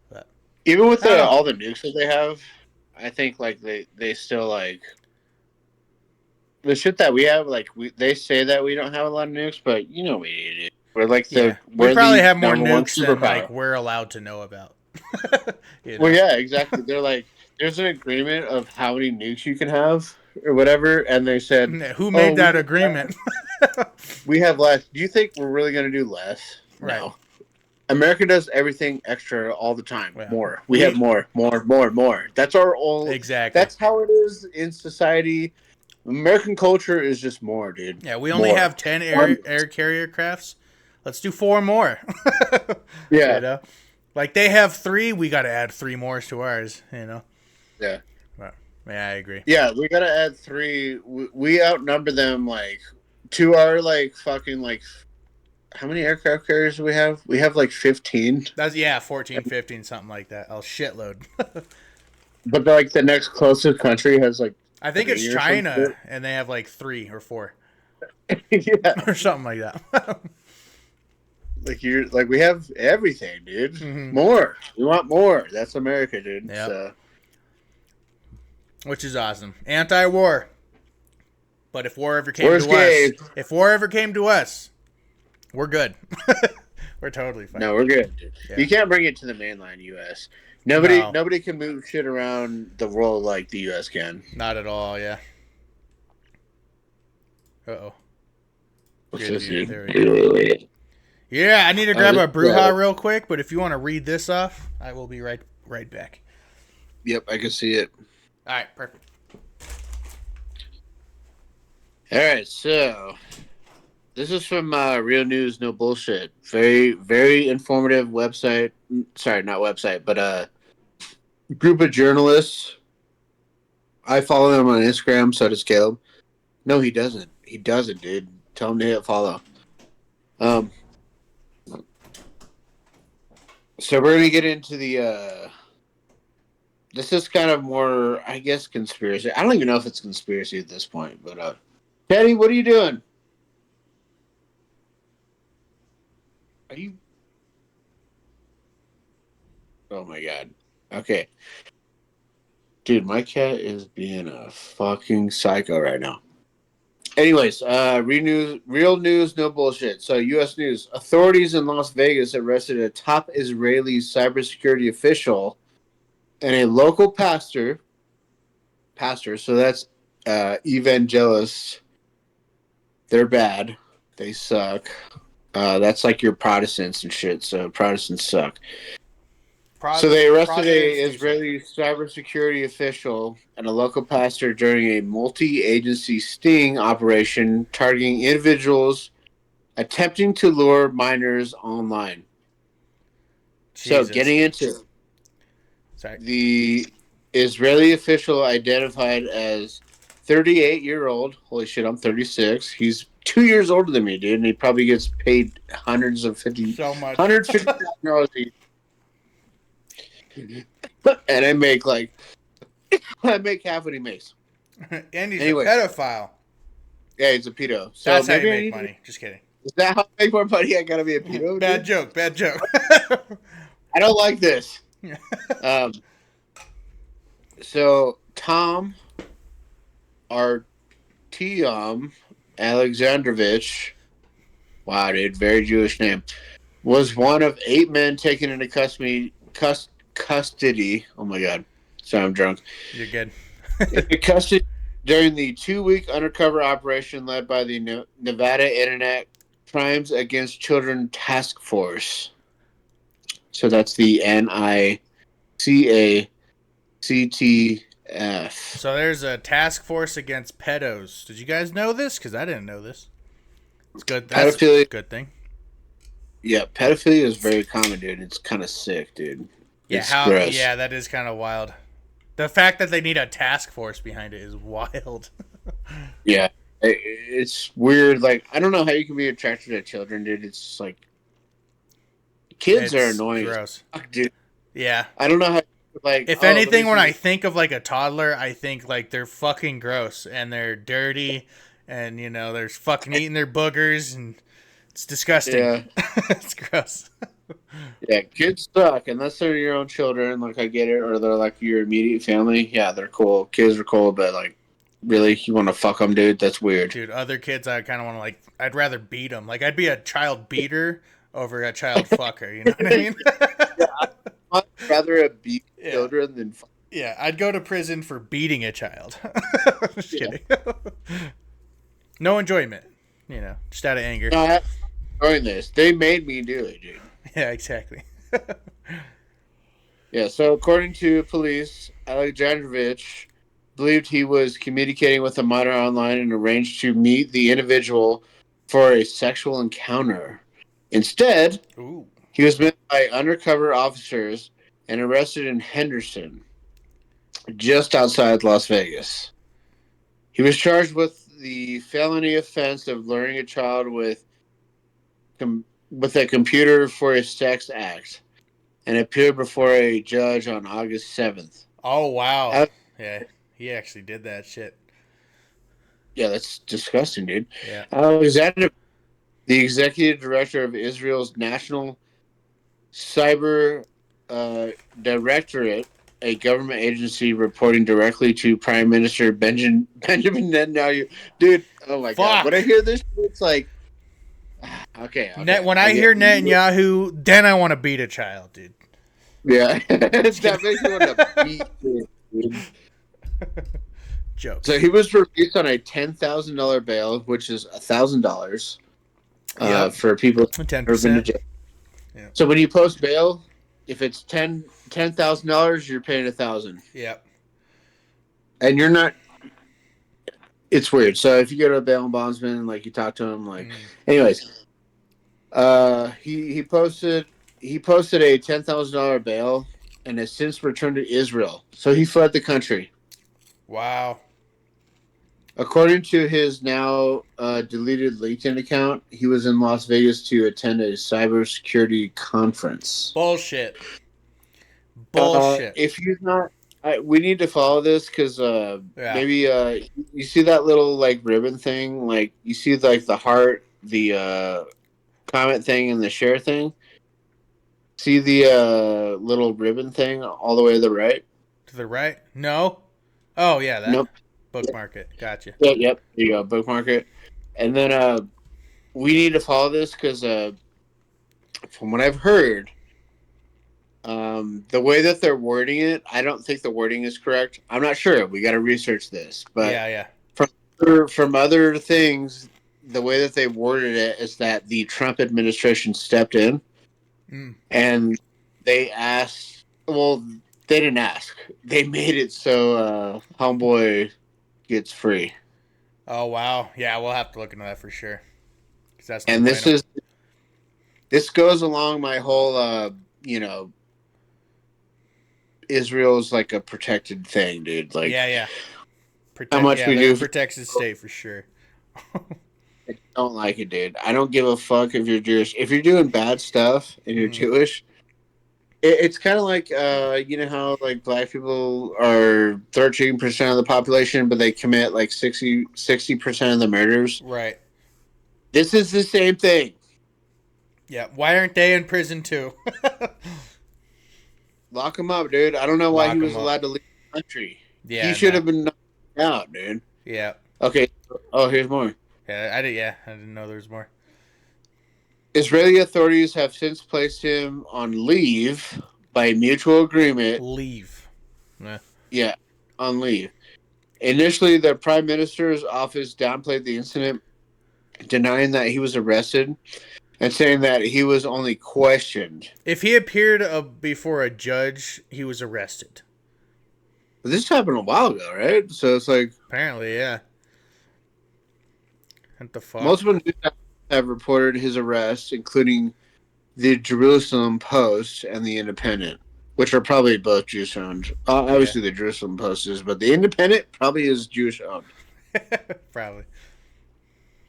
But even with all the nukes that they have, I think like they still like the shit that we have. Like they say that we don't have a lot of nukes, but we do. We're like we probably have more nukes than like we're allowed to know about. Well, yeah, exactly. They're like, there's an agreement of how many nukes you can have or whatever, and they said, who made that agreement? We have less. Do you think we're really going to do less? Right. No. America does everything extra all the time. Yeah. More. We have more. That's our own. Exactly. That's how it is in society. American culture is just more, dude. Yeah, we only have 10 air carrier crafts. Let's do 4 more. Yeah. Like they have 3, we got to add 3 more to ours, Yeah. But, yeah, I agree. Yeah, we got to add 3. We outnumber them like to our like fucking like. How many aircraft carriers do we have? We have like 15. That's 14, 15, something like that. A shitload. But like the next closest country has like. I think it's China, and they have like 3 or 4. Yeah. Or something like that. We have everything, dude. Mm-hmm. More. We want more. That's America, dude. Yep. So. Which is awesome. Anti-war. But if war ever came to us, we're good. We're totally fine. No, we're good, dude. Yeah. You can't bring it to the mainline U.S. Nobody can move shit around the world like the U.S. can. Not at all, yeah. Uh-oh. What's this, dude? Yeah, I need to grab a Bruja real quick, but if you want to read this off, I will be right back. Yep, I can see it. All right, perfect. All right, so this is from Real News No Bullshit. Very, very informative website. Sorry, not website, but group of journalists. I follow them on Instagram, so does Caleb. No, he doesn't. He doesn't, dude. Tell him to hit follow. So we're going to get into the... this is kind of more, I guess, conspiracy. I don't even know if it's conspiracy at this point, but... Teddy, what are you doing? Are you... Oh, my God. Okay. Dude, my cat is being a fucking psycho right now. Anyways, real news, no bullshit. So, U.S. news. Authorities in Las Vegas arrested a top Israeli cybersecurity official and a local pastor, so that's evangelists. They're bad. They suck. That's like your Protestants and shit, so Protestants suck. So they arrested an Israeli cybersecurity official and a local pastor during a multi-agency sting operation targeting individuals attempting to lure minors online. Jesus. So getting into the Israeli official identified as 38-year-old. Holy shit, I'm 36. He's 2 years older than me, dude, and he probably gets paid So much. $150,000 a year. And I make half what he makes. And he's Anyways. a pedophile. Yeah, he's a pedo. So That's how you maybe make money. Just kidding. Is that how I make more money? I gotta be a pedo. Bad joke. Bad joke. I don't like this. So Tom Artyom Alexandrovich, wow, dude, very Jewish name, was one of 8 men taken into custody. Oh my god, sorry, I'm drunk. You're good. Into custody during the 2-week undercover operation led by the Nevada Internet Crimes Against Children Task Force. So that's the NICACTF. So there's a task force against pedos. Did you guys know this? Because I didn't know this. It's good. That's Pedophilia. a good thing. Yeah, pedophilia is very common, dude. It's kind of sick, dude. Yeah, it's gross. Yeah, that is kind of wild. The fact that they need a task force behind it is wild. Yeah, it's weird. Like, I don't know how you can be attracted to children, dude. It's just like kids are annoying. Gross. Fuck, dude. Yeah. I don't know how. Like, if anything, when I think of like a toddler, I think like they're fucking gross and they're dirty, and they're fucking eating their boogers, and it's disgusting. Yeah. It's gross. Yeah, kids suck unless they're your own children. Like, I get it, or they're like your immediate family. Yeah, they're cool. Kids are cool, but like, really, you want to fuck them, dude? That's weird. Dude, other kids, I kind of want to like. I'd rather beat them. Like, I'd be a child beater over a child fucker. You know what I mean? Yeah, I'd rather beat children than. Yeah, I'd go to prison for beating a child. Just kidding. No enjoyment. Just out of anger. No, I'm enjoying this. They made me do it, dude. Yeah, exactly. Yeah, so according to police, Alexandrovich believed he was communicating with a minor online and arranged to meet the individual for a sexual encounter. Instead, he was met by undercover officers and arrested in Henderson, just outside Las Vegas. He was charged with the felony offense of luring a child with a computer for a sex act, and appeared before a judge on August 7th. Oh, wow. Yeah, he actually did that shit. Yeah, that's disgusting, dude. Yeah. Alexander, the executive director of Israel's National Cyber Directorate, a government agency reporting directly to Prime Minister Benjamin Netanyahu. Dude, oh my God. When I hear this, it's like, okay. When I hear Netanyahu, then I want to beat a child, dude. Yeah. That makes me want to beat it, dude. Joke. So he was released on a $10,000 bail, which is $1,000 for people 10%. Yeah. So when you post bail, if it's $10,000, you're paying $1,000. Yep. And you're not. It's weird. So if you go to a bail and bondsman, like you talk to him, like, anyways, he posted a $10,000 bail and has since returned to Israel. So he fled the country. Wow. According to his now deleted LinkedIn account, he was in Las Vegas to attend a cybersecurity conference. Bullshit. If you're not, we need to follow this because maybe you see that little like ribbon thing, like you see like the heart, the comment thing, and the share thing. See the little ribbon thing all the way to the right. To the right? No. Oh yeah, that. Nope. Bookmark it. Gotcha. Yep. There you go. Bookmark it. And then we need to follow this because from what I've heard, the way that they're wording it, I don't think the wording is correct. I'm not sure. We got to research this. But yeah. From other things, the way that they worded it is that the Trump administration stepped in and they asked. Well, they didn't ask. They made it so Homeboy gets free. Oh wow, yeah, we'll have to look into that for sure. This goes along my whole Israel's like a protected thing, dude. Like yeah, how much we do. Protects his state for sure. I don't like it, dude. I don't give a fuck if you're Jewish. If you're doing bad stuff and you're Jewish, it's kind of like you know how like black people are 13% of the population, but they commit like 60% of the murders. Right. This is the same thing. Yeah. Why aren't they in prison too? Lock him up, dude. I don't know why he was allowed to leave the country. Yeah, he should have been knocked out, dude. Yeah. Okay. Oh, here's more. Yeah, I didn't know there was more. Israeli authorities have since placed him on leave by mutual agreement. Leave. Yeah, on leave. Initially, the Prime Minister's office downplayed the incident, denying that he was arrested and saying that he was only questioned. If he appeared before a judge, he was arrested. But this happened a while ago, right? So it's like... Apparently, yeah. What the fuck? Multiple news have reported his arrest, including the Jerusalem Post and the Independent, which are probably both Jewish-owned. Obviously, the Jerusalem Post is, but the Independent probably is Jewish-owned. Probably.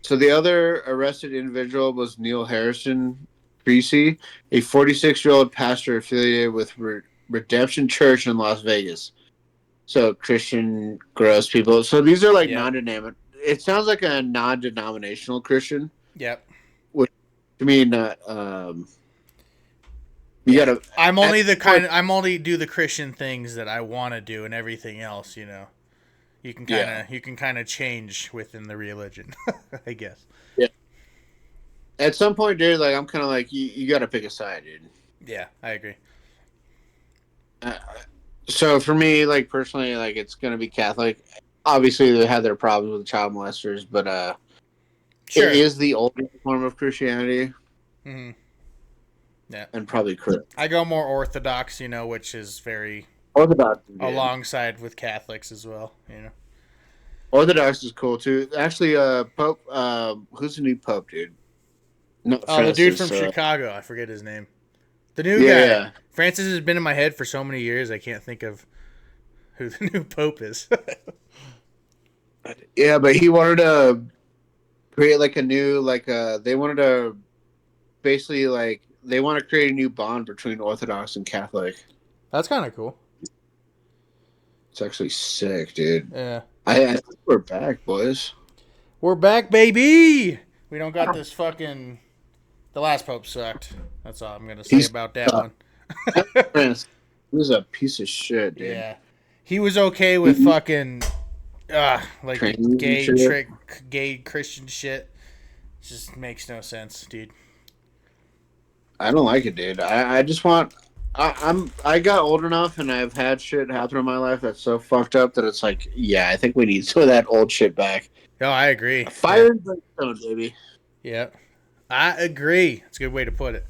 So the other arrested individual was Neil Harrison Creasy, a 46-year-old pastor affiliated with Redemption Church in Las Vegas. So Christian, gross people. So these are like non-denominational. It sounds like a non-denominational Christian. Yep. Which, I mean, you gotta. I'm only do the Christian things that I want to do, and everything else, you know, you can kind of change within the religion, I guess. Yeah. At some point, dude, like I'm kind of like you got to pick a side, dude. Yeah, I agree. So for me, like personally, like it's gonna be Catholic. Obviously, they had their problems with child molesters, but sure. It is the oldest form of Christianity. Mm-hmm. Yeah, and probably Christian. I go more Orthodox, you know, which is very Orthodox alongside with Catholics as well, you know. Orthodox is cool too. Actually, Pope, who's the new Pope, dude? No, the dude from Chicago. I forget his name. The new guy. Yeah. Francis has been in my head for so many years. I can't think of who the new Pope is. Yeah, but he wanted to create like a new, they wanted to basically they want to create a new bond between Orthodox and Catholic. That's kind of cool. It's actually sick, dude. Yeah. I think we're back, boys. We're back, baby. We don't got this fucking. The last Pope sucked. That's all I'm gonna say about that one. He was a piece of shit, dude. Yeah, he was okay with fucking, like gay Christian shit. Just makes no sense, dude. I don't like it, dude. I just want. I got old enough and I've had shit happen in my life that's so fucked up that it's like, yeah, I think we need some of that old shit back. Oh, I agree. Fire and brimstone, baby. Yeah, I agree. It's a good way to put it.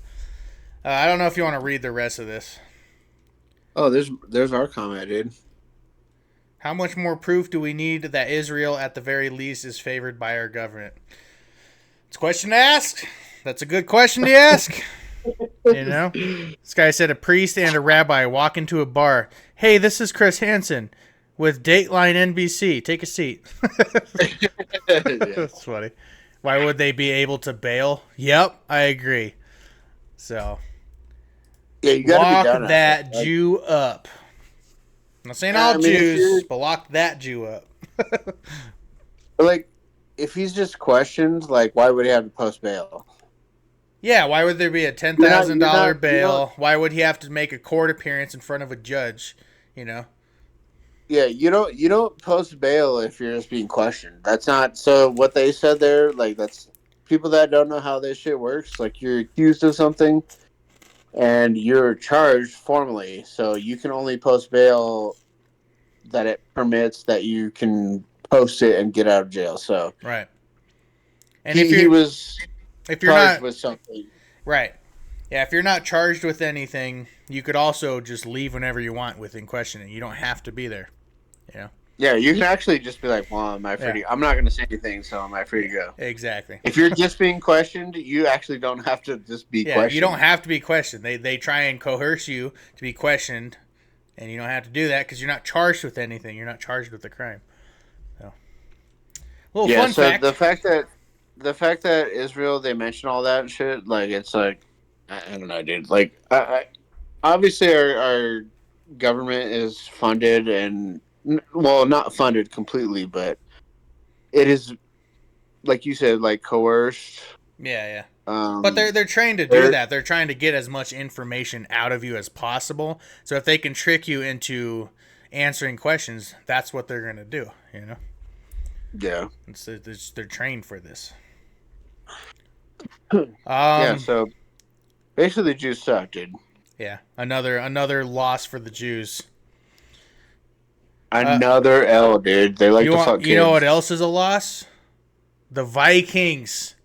I don't know if you want to read the rest of this. Oh, there's our comment, dude. How much more proof do we need that Israel, at the very least, is favored by our government? It's a question to ask. That's a good question to ask. You know? This guy said a priest and a rabbi walk into a bar. Hey, this is Chris Hansen with Dateline NBC. Take a seat. That's funny. Why would they be able to bail? Yep, I agree. So, yeah, you gotta lock that Jew up. I'm not saying all Jews, but lock that Jew up. But if he's just questioned, why would he have to post bail? Yeah, why would there be a $10,000 bail? Why would he have to make a court appearance in front of a judge? You know. Yeah, you don't post bail if you're just being questioned. That's not so. What they said there, that's people that don't know how this shit works. You're accused of something, and you're charged formally. So you can only post bail that it permits that you can post it and get out of jail. So right. And if you're not with something, right? Yeah, if you're not charged with anything, you could also just leave whenever you want within questioning. You don't have to be there. You know? Yeah, you can actually just be like, "Well, am I free? I'm not going to say anything, so am I free to go?" Exactly. If you're just being questioned, you actually don't have to just be questioned. You don't have to be questioned. They try and coerce you to be questioned, and you don't have to do that because you're not charged with anything. You're not charged with a crime. Little Yeah, fun so fact. the fact that Israel, they mention all that shit, like it's like I don't know, dude. Like I obviously our government is funded and well, not funded completely, but it is like you said, like coerced. Yeah, yeah. But Um, they're trying to do they're that. They're trying to get as much information out of you as possible. So if they can trick you into answering questions, that's what they're gonna do. You know, yeah, they're trained for this. yeah. So basically, the Jews suck, dude. Yeah, another loss for the Jews. Another L, dude. They like to fuck You know what kids. else is a loss? The Vikings,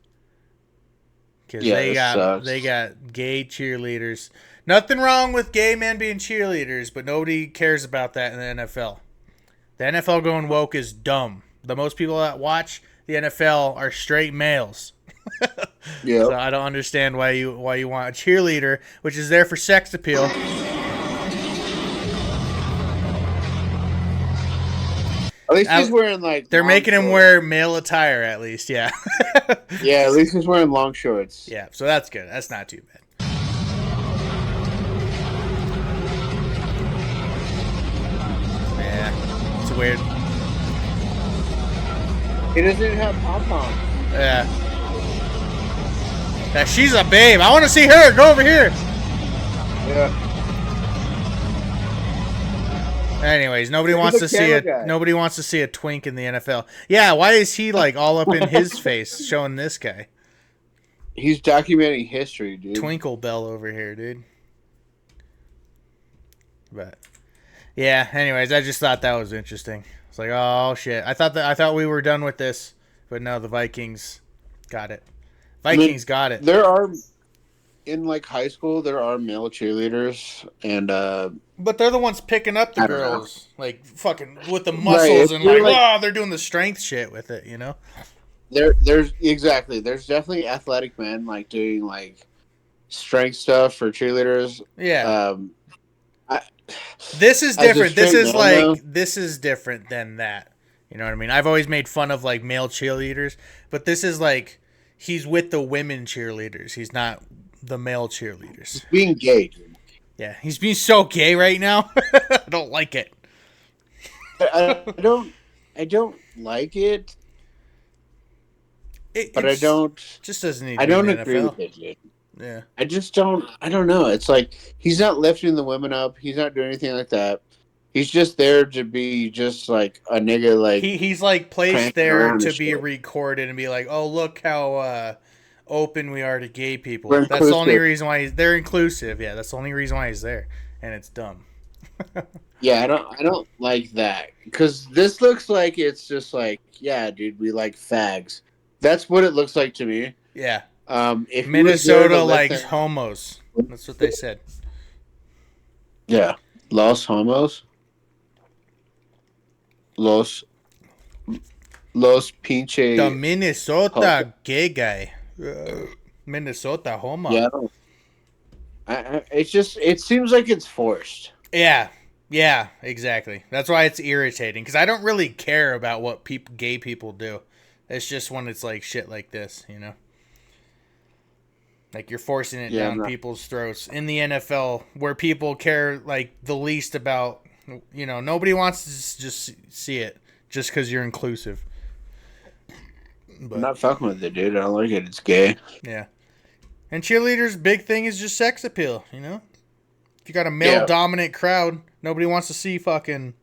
because Yeah, this they sucks. got gay cheerleaders. Nothing wrong with gay men being cheerleaders, but nobody cares about that in the NFL. The NFL going woke is dumb. The most people that watch the NFL are straight males. Yeah. So I don't understand why you want a cheerleader, which is there for sex appeal. At least he's wearing like They're long making him shorts. wear male attire at least, yeah. Yeah, at least he's wearing long shorts. Yeah, so that's good. That's not too bad. Yeah, it's weird. He doesn't even have pom-poms. Yeah. Yeah, she's a babe. I want to see her. Go over here. Yeah. Anyways, nobody Look wants at to the see camera a guy. nobody wants to see a twink in the NFL. Yeah, why is he like all up in his face showing this guy? He's documenting history, dude. Twinkle Bell over here, dude. But yeah, anyways, I just thought that was interesting. It's like, oh shit. I thought we were done with this, but no, the Vikings got it. Vikings got it. There are in like high school there are male cheerleaders and But they're the ones picking up the I don't know. girls, like fucking with the muscles and you're like, like- oh, they're doing the strength shit with it, you know? there's definitely athletic men like doing like strength stuff for cheerleaders. Yeah. I, This is as a different. This straight is man, like though, this is different than that. You know what I mean? I've always made fun of like male cheerleaders, but this is like he's with the women cheerleaders. He's not the male cheerleaders. being gay, dude. Yeah, he's being so gay right now. I don't like it. I don't like it, but I don't. Just doesn't need. I to be don't in the agree NFL. with it, dude. Yeah. I just don't. I don't know. It's like he's not lifting the women up. He's not doing anything like that. He's just there to be just like a nigga. Like He's like placed prancing there around to and be shit. recorded and be like, oh, look how open we are to gay people. We're That's the only inclusive. reason why they're inclusive. Yeah, that's the only reason why he's there, and it's dumb. Yeah, I don't like that because this looks like it's just like, yeah, dude, we like fags. That's what it looks like to me. Yeah. If he was there Minnesota to lift likes them- homos. That's what they said. Yeah, Los Homos, Los Pinche. The Minnesota gay guy. Minnesota homo. Yeah, it seems like it's forced. Yeah. Yeah, exactly. That's why it's irritating because I don't really care about what gay people do. It's just when it's like shit like this, you know. Like you're forcing it down people's throats in the NFL, where people care like the least about. You know, nobody wants to just see it just because you're inclusive. But, I'm not fucking with it, dude. I don't like it. It's gay. Yeah. And cheerleaders' big thing is just sex appeal, you know? If you got a male dominant crowd, nobody wants to see fucking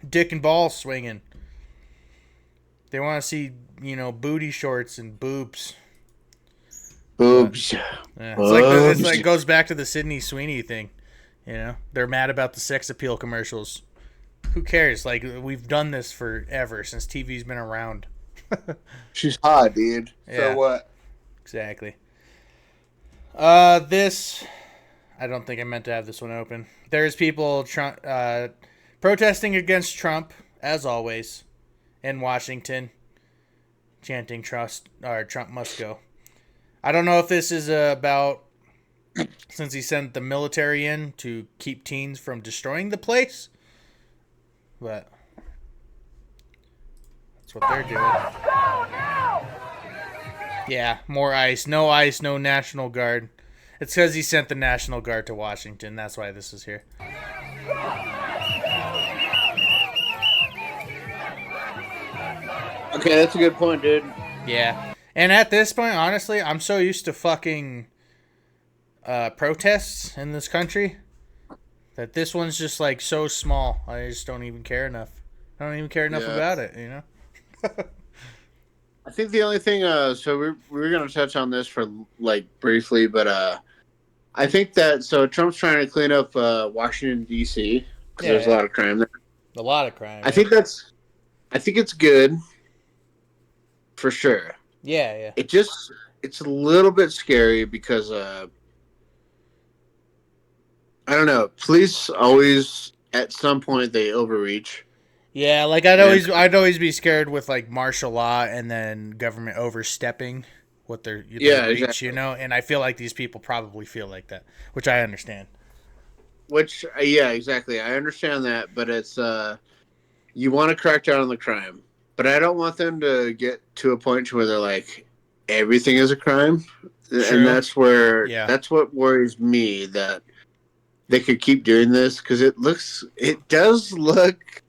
dick and balls swinging. They want to see, you know, booty shorts and boobs. Boobs. Yeah. It's like goes back to the Sydney Sweeney thing. You know? They're mad about the sex appeal commercials. Who cares? Like, we've done this forever, since TV's been around. She's hot, dude. Yeah. So what? Exactly. This, I don't think I meant to have this one open. There's people protesting against Trump, as always, in Washington, chanting Trump must go. I don't know if this is about since he sent the military in to keep teens from destroying the place, but That's what they're doing. Yeah, more ICE. No ICE, no National Guard. It's because he sent the National Guard to Washington. That's why this is here. Okay, that's a good point, dude. Yeah. And at this point, honestly, I'm so used to fucking protests in this country that this one's just like so small. I just don't even care enough. I don't even care enough about it, you know? I think the only thing, so we're going to touch on this for like briefly, but I think that, so Trump's trying to clean up Washington, D.C. because there's a lot of crime there. A lot of crime. I think it's good for sure. Yeah. It's a little bit scary because, I don't know, police always, at some point, they overreach. Yeah, like I'd always be scared with like martial law and then government overstepping what their reach, exactly. you know. And I feel like these people probably feel like that, which I understand. Which, exactly. I understand that, but it's you want to crack down on the crime, but I don't want them to get to a point where they're like everything is a crime, and that's where that's what worries me, that they could keep doing this because it does look.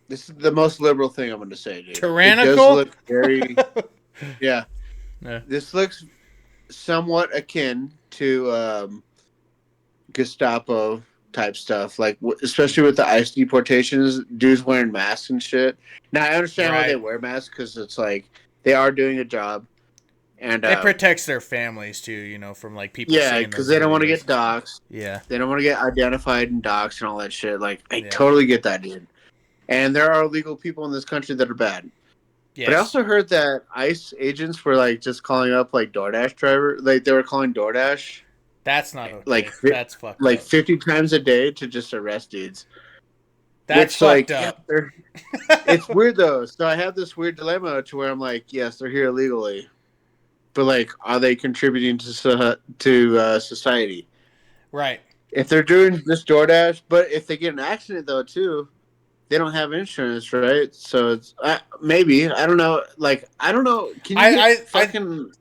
This is the most liberal thing I'm going to say, dude. Tyrannical? It does look very... yeah. This looks somewhat akin to Gestapo type stuff, like especially with the ICE deportations, dudes wearing masks and shit. Now, I understand why they wear masks, because it's like they are doing a job. And it protects their families, too, you know, from like people seeing because they don't want to get doxxed. Yeah. They don't want to get identified and doxxed and all that shit. Like, I totally get that, dude. And there are illegal people in this country that are bad. Yes. But I also heard that ICE agents were like just calling up like DoorDash driver, like they were calling DoorDash. That's not okay. Like that's fucked like up. 50 times a day to just arrest dudes. That's fucked up. It's weird though. So I have this weird dilemma to where I'm like, yes, they're here illegally, but like, are they contributing to society? Right. If they're doing this DoorDash, but if they get an accident though too, they don't have insurance, right? So it's maybe, I don't know. Like, I don't know. Can you fucking?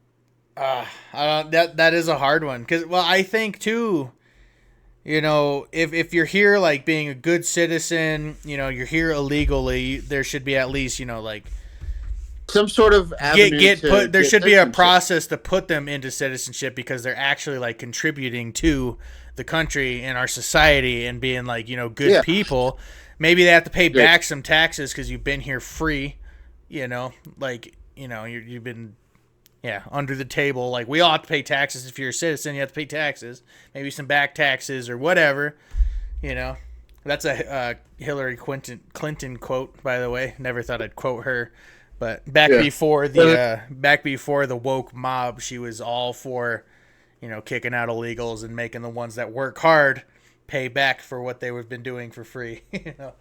That is a hard one, because I think too, you know, if you're here like being a good citizen, you know, you're here illegally, there should be at least, you know, like some sort of avenue there should be a process to put them into citizenship, because they're actually like contributing to the country and our society and being like, you know, good people. Maybe they have to pay back some taxes because you've been here free, you know, like, you know, you've been, under the table. Like, we all have to pay taxes. If you're a citizen, you have to pay taxes, maybe some back taxes or whatever, you know. That's a Hillary Clinton quote, by the way. Never thought I'd quote her, but back before the woke mob, she was all for, you know, kicking out illegals and making the ones that work hard pay back for what they've been doing for free. You know?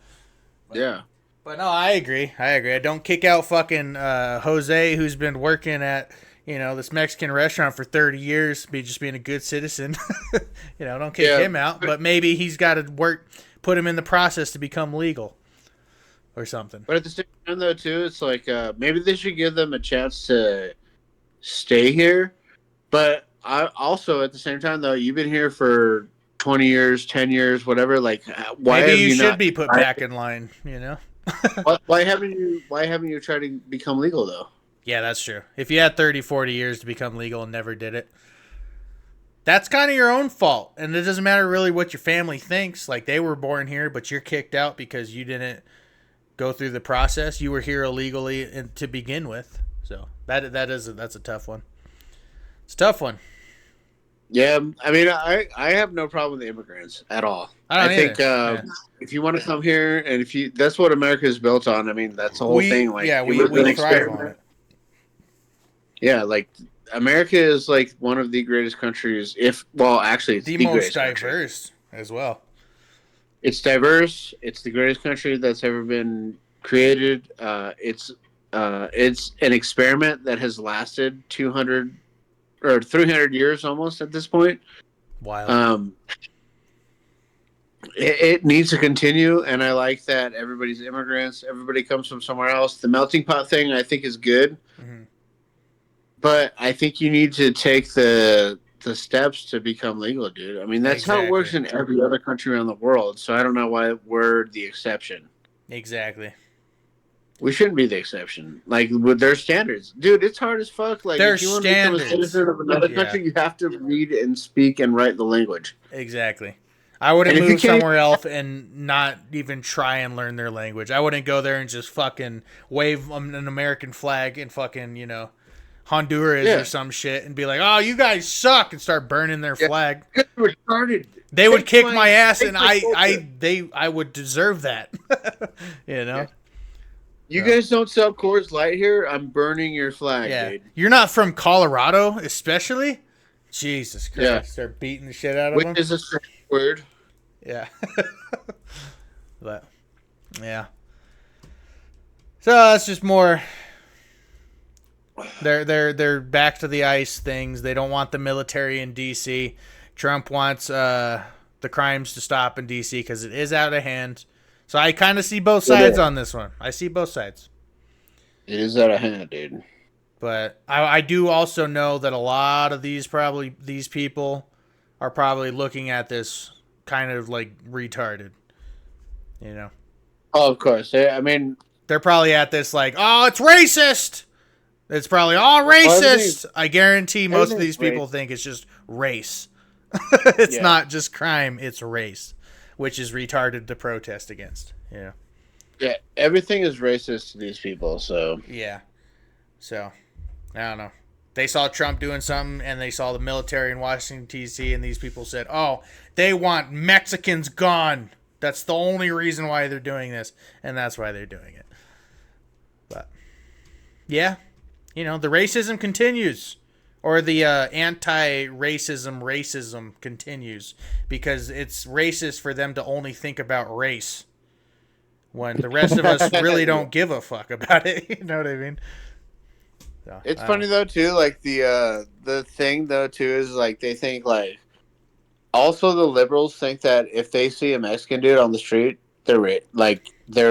But no, I agree. I don't kick out fucking Jose, who's been working at, you know, this Mexican restaurant for 30 years, just being a good citizen. You know, don't kick him out. But maybe he's got to put him in the process to become legal or something. But at the same time, though, too, it's like maybe they should give them a chance to stay here. But I also, at the same time, though, you've been here for 20 years, 10 years, whatever. Like, why maybe you should be put back in line, you know? why haven't you tried to become legal, though? Yeah, that's true. If you had 30, 40 years to become legal and never did it, that's kind of your own fault. And it doesn't matter really what your family thinks. Like, they were born here, but you're kicked out because you didn't go through the process. You were here illegally to begin with. So that's a tough one. It's a tough one. Yeah, I mean, I have no problem with immigrants at all. I think if you want to come here, and that's what America is built on. I mean, that's the whole thing. Like, we thrive on it. Yeah, like America is like one of the greatest countries. Actually, it's the most diverse as well. It's diverse. It's the greatest country that's ever been created. It's an experiment that has lasted 200 or 300 years almost at this point. Wild. It needs to continue, and I like that everybody's immigrants. Everybody comes from somewhere else. The melting pot thing, I think, is good, but I think you need to take the steps to become legal, dude. I mean, that's how it works in every other country around the world. So I don't know why we're the exception. Exactly. We shouldn't be the exception. Like with their standards, dude. It's hard as fuck. Like Their if you want to become a standards. citizen of another country, you have to read and speak and write the language. Exactly. I wouldn't And if you move can't somewhere else and not even try and learn their language. I wouldn't go there and just fucking wave an American flag in fucking, you know, Honduras or some shit and be like, "Oh, you guys suck," and start burning their flag. Retarded. They would kick my ass, and I would deserve that. You know. Yeah. You guys don't sell Coors Light here. I'm burning your flag, dude. You're not from Colorado, especially. Jesus Christ! Yeah. Start beating the shit out of them. Which is a strange word. Yeah. But yeah. So that's just more. They're back to the ICE things. They don't want the military in DC. Trump wants the crimes to stop in DC because it is out of hand. So I kind of see both sides on this one. I see both sides. It is out of hand, dude. But I do also know that a lot of these people are probably looking at this kind of like retarded. You know? Oh, of course. I mean, they're probably at this like, oh, it's racist. It's probably all racist. I guarantee most of these people think it's just race. It's not just crime, it's race, which is retarded to protest against. Yeah. Yeah, everything is racist to these people, so. Yeah. So, I don't know. They saw Trump doing something, and they saw the military in Washington, D.C., and these people said, oh, they want Mexicans gone. That's the only reason why they're doing this, and that's why they're doing it. But, yeah. You know, the racism continues. Or the racism continues. Because it's racist for them to only think about race. When the rest of us really don't give a fuck about it. You know what I mean? So, it's funny, though, too. Like, the thing, though, too, is, like, they think, like... Also, the liberals think that if they see a Mexican dude on the street, they're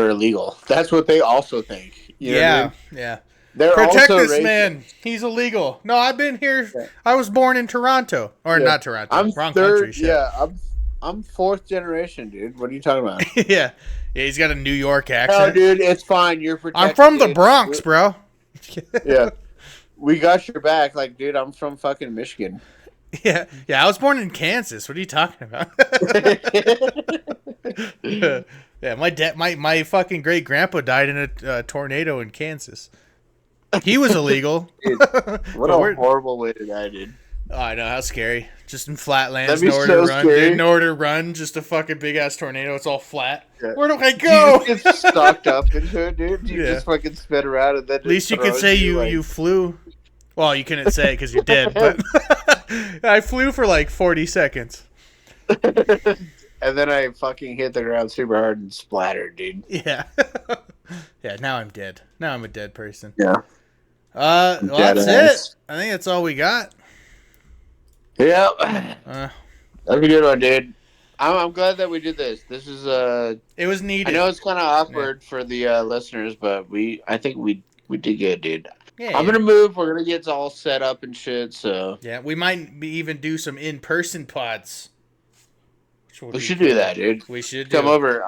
illegal. That's what they also think. You know what I mean? Yeah. They're protect also this man. He's illegal. No, I've been here. Yeah. I was born in Toronto, or not Toronto. I'm wrong third, country. Shit. Yeah, I'm fourth generation, dude. What are you talking about? Yeah. He's got a New York accent. No, dude, it's fine. You're protected. I'm from the Bronx, bro. Yeah, we got your back. Like, dude, I'm from fucking Michigan. Yeah. I was born in Kansas. What are you talking about? Yeah, my fucking great grandpa died in a tornado in Kansas. He was illegal. Dude, what a horrible way to die, dude. Oh, I know, how scary. Just in flat lands, nowhere to run. Dude, nowhere to run, just a fucking big ass tornado. It's all flat. Yeah. Where do I go? You just get stocked up into it, dude. You just fucking spin around and then. At least you could say you flew. Well, you couldn't say it because you did, but I flew for like 40 seconds. And then I fucking hit the ground super hard and splattered, dude. Yeah. Yeah, now I'm dead. Now I'm a dead person. Yeah. Well, that's it. I think that's all we got. Yeah. That's a good one, dude. I'm glad that we did this. This is it was needed. I know it's kind of awkward for the listeners, but I think we did good, dude. Yeah, I'm gonna move. We're gonna get all set up and shit. So yeah, we might even do some in-person pods. We should do that, dude. We should come over.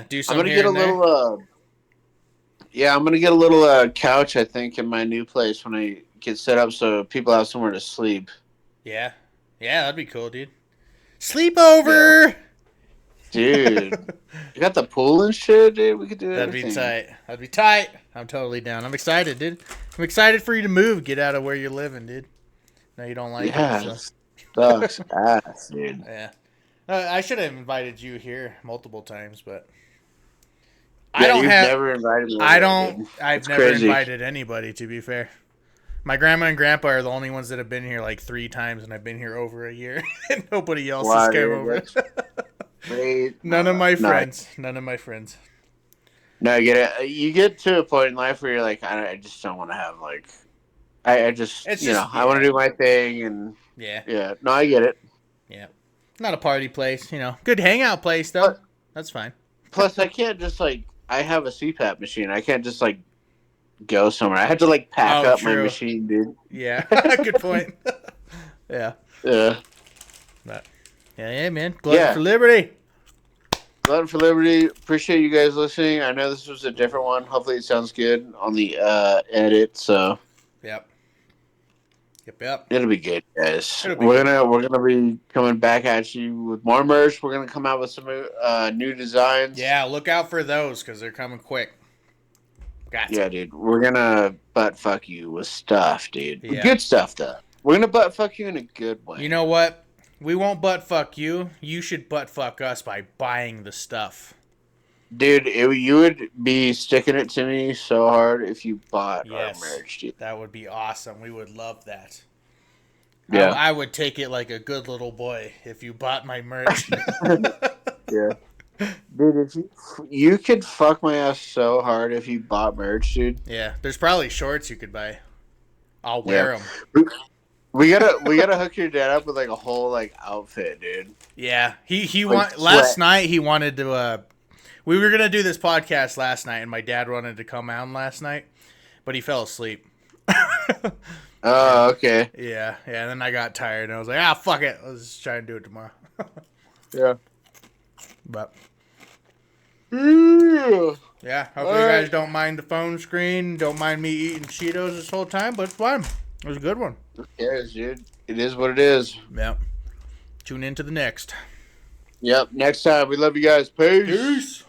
Do some. I'm gonna get a little. Yeah, I'm gonna get a little couch. I think in my new place when I get set up, so people have somewhere to sleep. Yeah, that'd be cool, dude. Sleepover, dude. You got the pool and shit, dude. We could do that. That'd be tight. I'm totally down. I'm excited, dude. I'm excited for you to move. Get out of where you're living, dude. No, you don't like it. So. Sucks ass, dude. Yeah. I should have invited you here multiple times, but I've never invited me. I've never invited anybody, to be fair. My grandma and grandpa are the only ones that have been here like 3 times, and I've been here over a year, and nobody else has come over. None of my friends. No, you get to a point in life where you're like, I just don't want to have like, I want to do my thing, and yeah. No, I get it. Yeah. Not a party place, Good hangout place though. That's fine. Plus, I can't just I have a CPAP machine. I can't just go somewhere. I have to pack up my machine, dude. Yeah, good point. Yeah. Yeah. But, yeah, man. Glutton for Liberty. Glutton for Liberty. Appreciate you guys listening. I know this was a different one. Hopefully, it sounds good on the edit. So. Yep. It'll be good, guys. We're gonna be coming back at you with more merch. We're gonna come out with some new designs. Yeah, look out for those because they're coming quick. Gotcha. Yeah, dude. We're gonna butt fuck you with stuff, dude. Yeah. Good stuff, though. We're gonna butt fuck you in a good way. You know what? We won't butt fuck you. You should butt fuck us by buying the stuff. Dude, you would be sticking it to me so hard if you bought our merch, dude. That would be awesome. We would love that. Yeah. I would take it like a good little boy if you bought my merch. Yeah. Dude, if you could fuck my ass so hard if you bought merch, dude. Yeah, there's probably shorts you could buy. I'll wear them. We gotta hook your dad up with a whole outfit, dude. Yeah, he last night he wanted to. We were gonna do this podcast last night, and my dad wanted to come out last night, but he fell asleep. Oh, okay. Yeah. And then I got tired, and I was like, fuck it, let's just try and do it tomorrow. Yeah. But. Yeah. Hopefully you guys don't mind the phone screen, don't mind me eating Cheetos this whole time, but it's fun. It was a good one. Who cares, dude? It is what it is. Yep. Tune in to the next. Yep. Next time. We love you guys. Peace. Peace.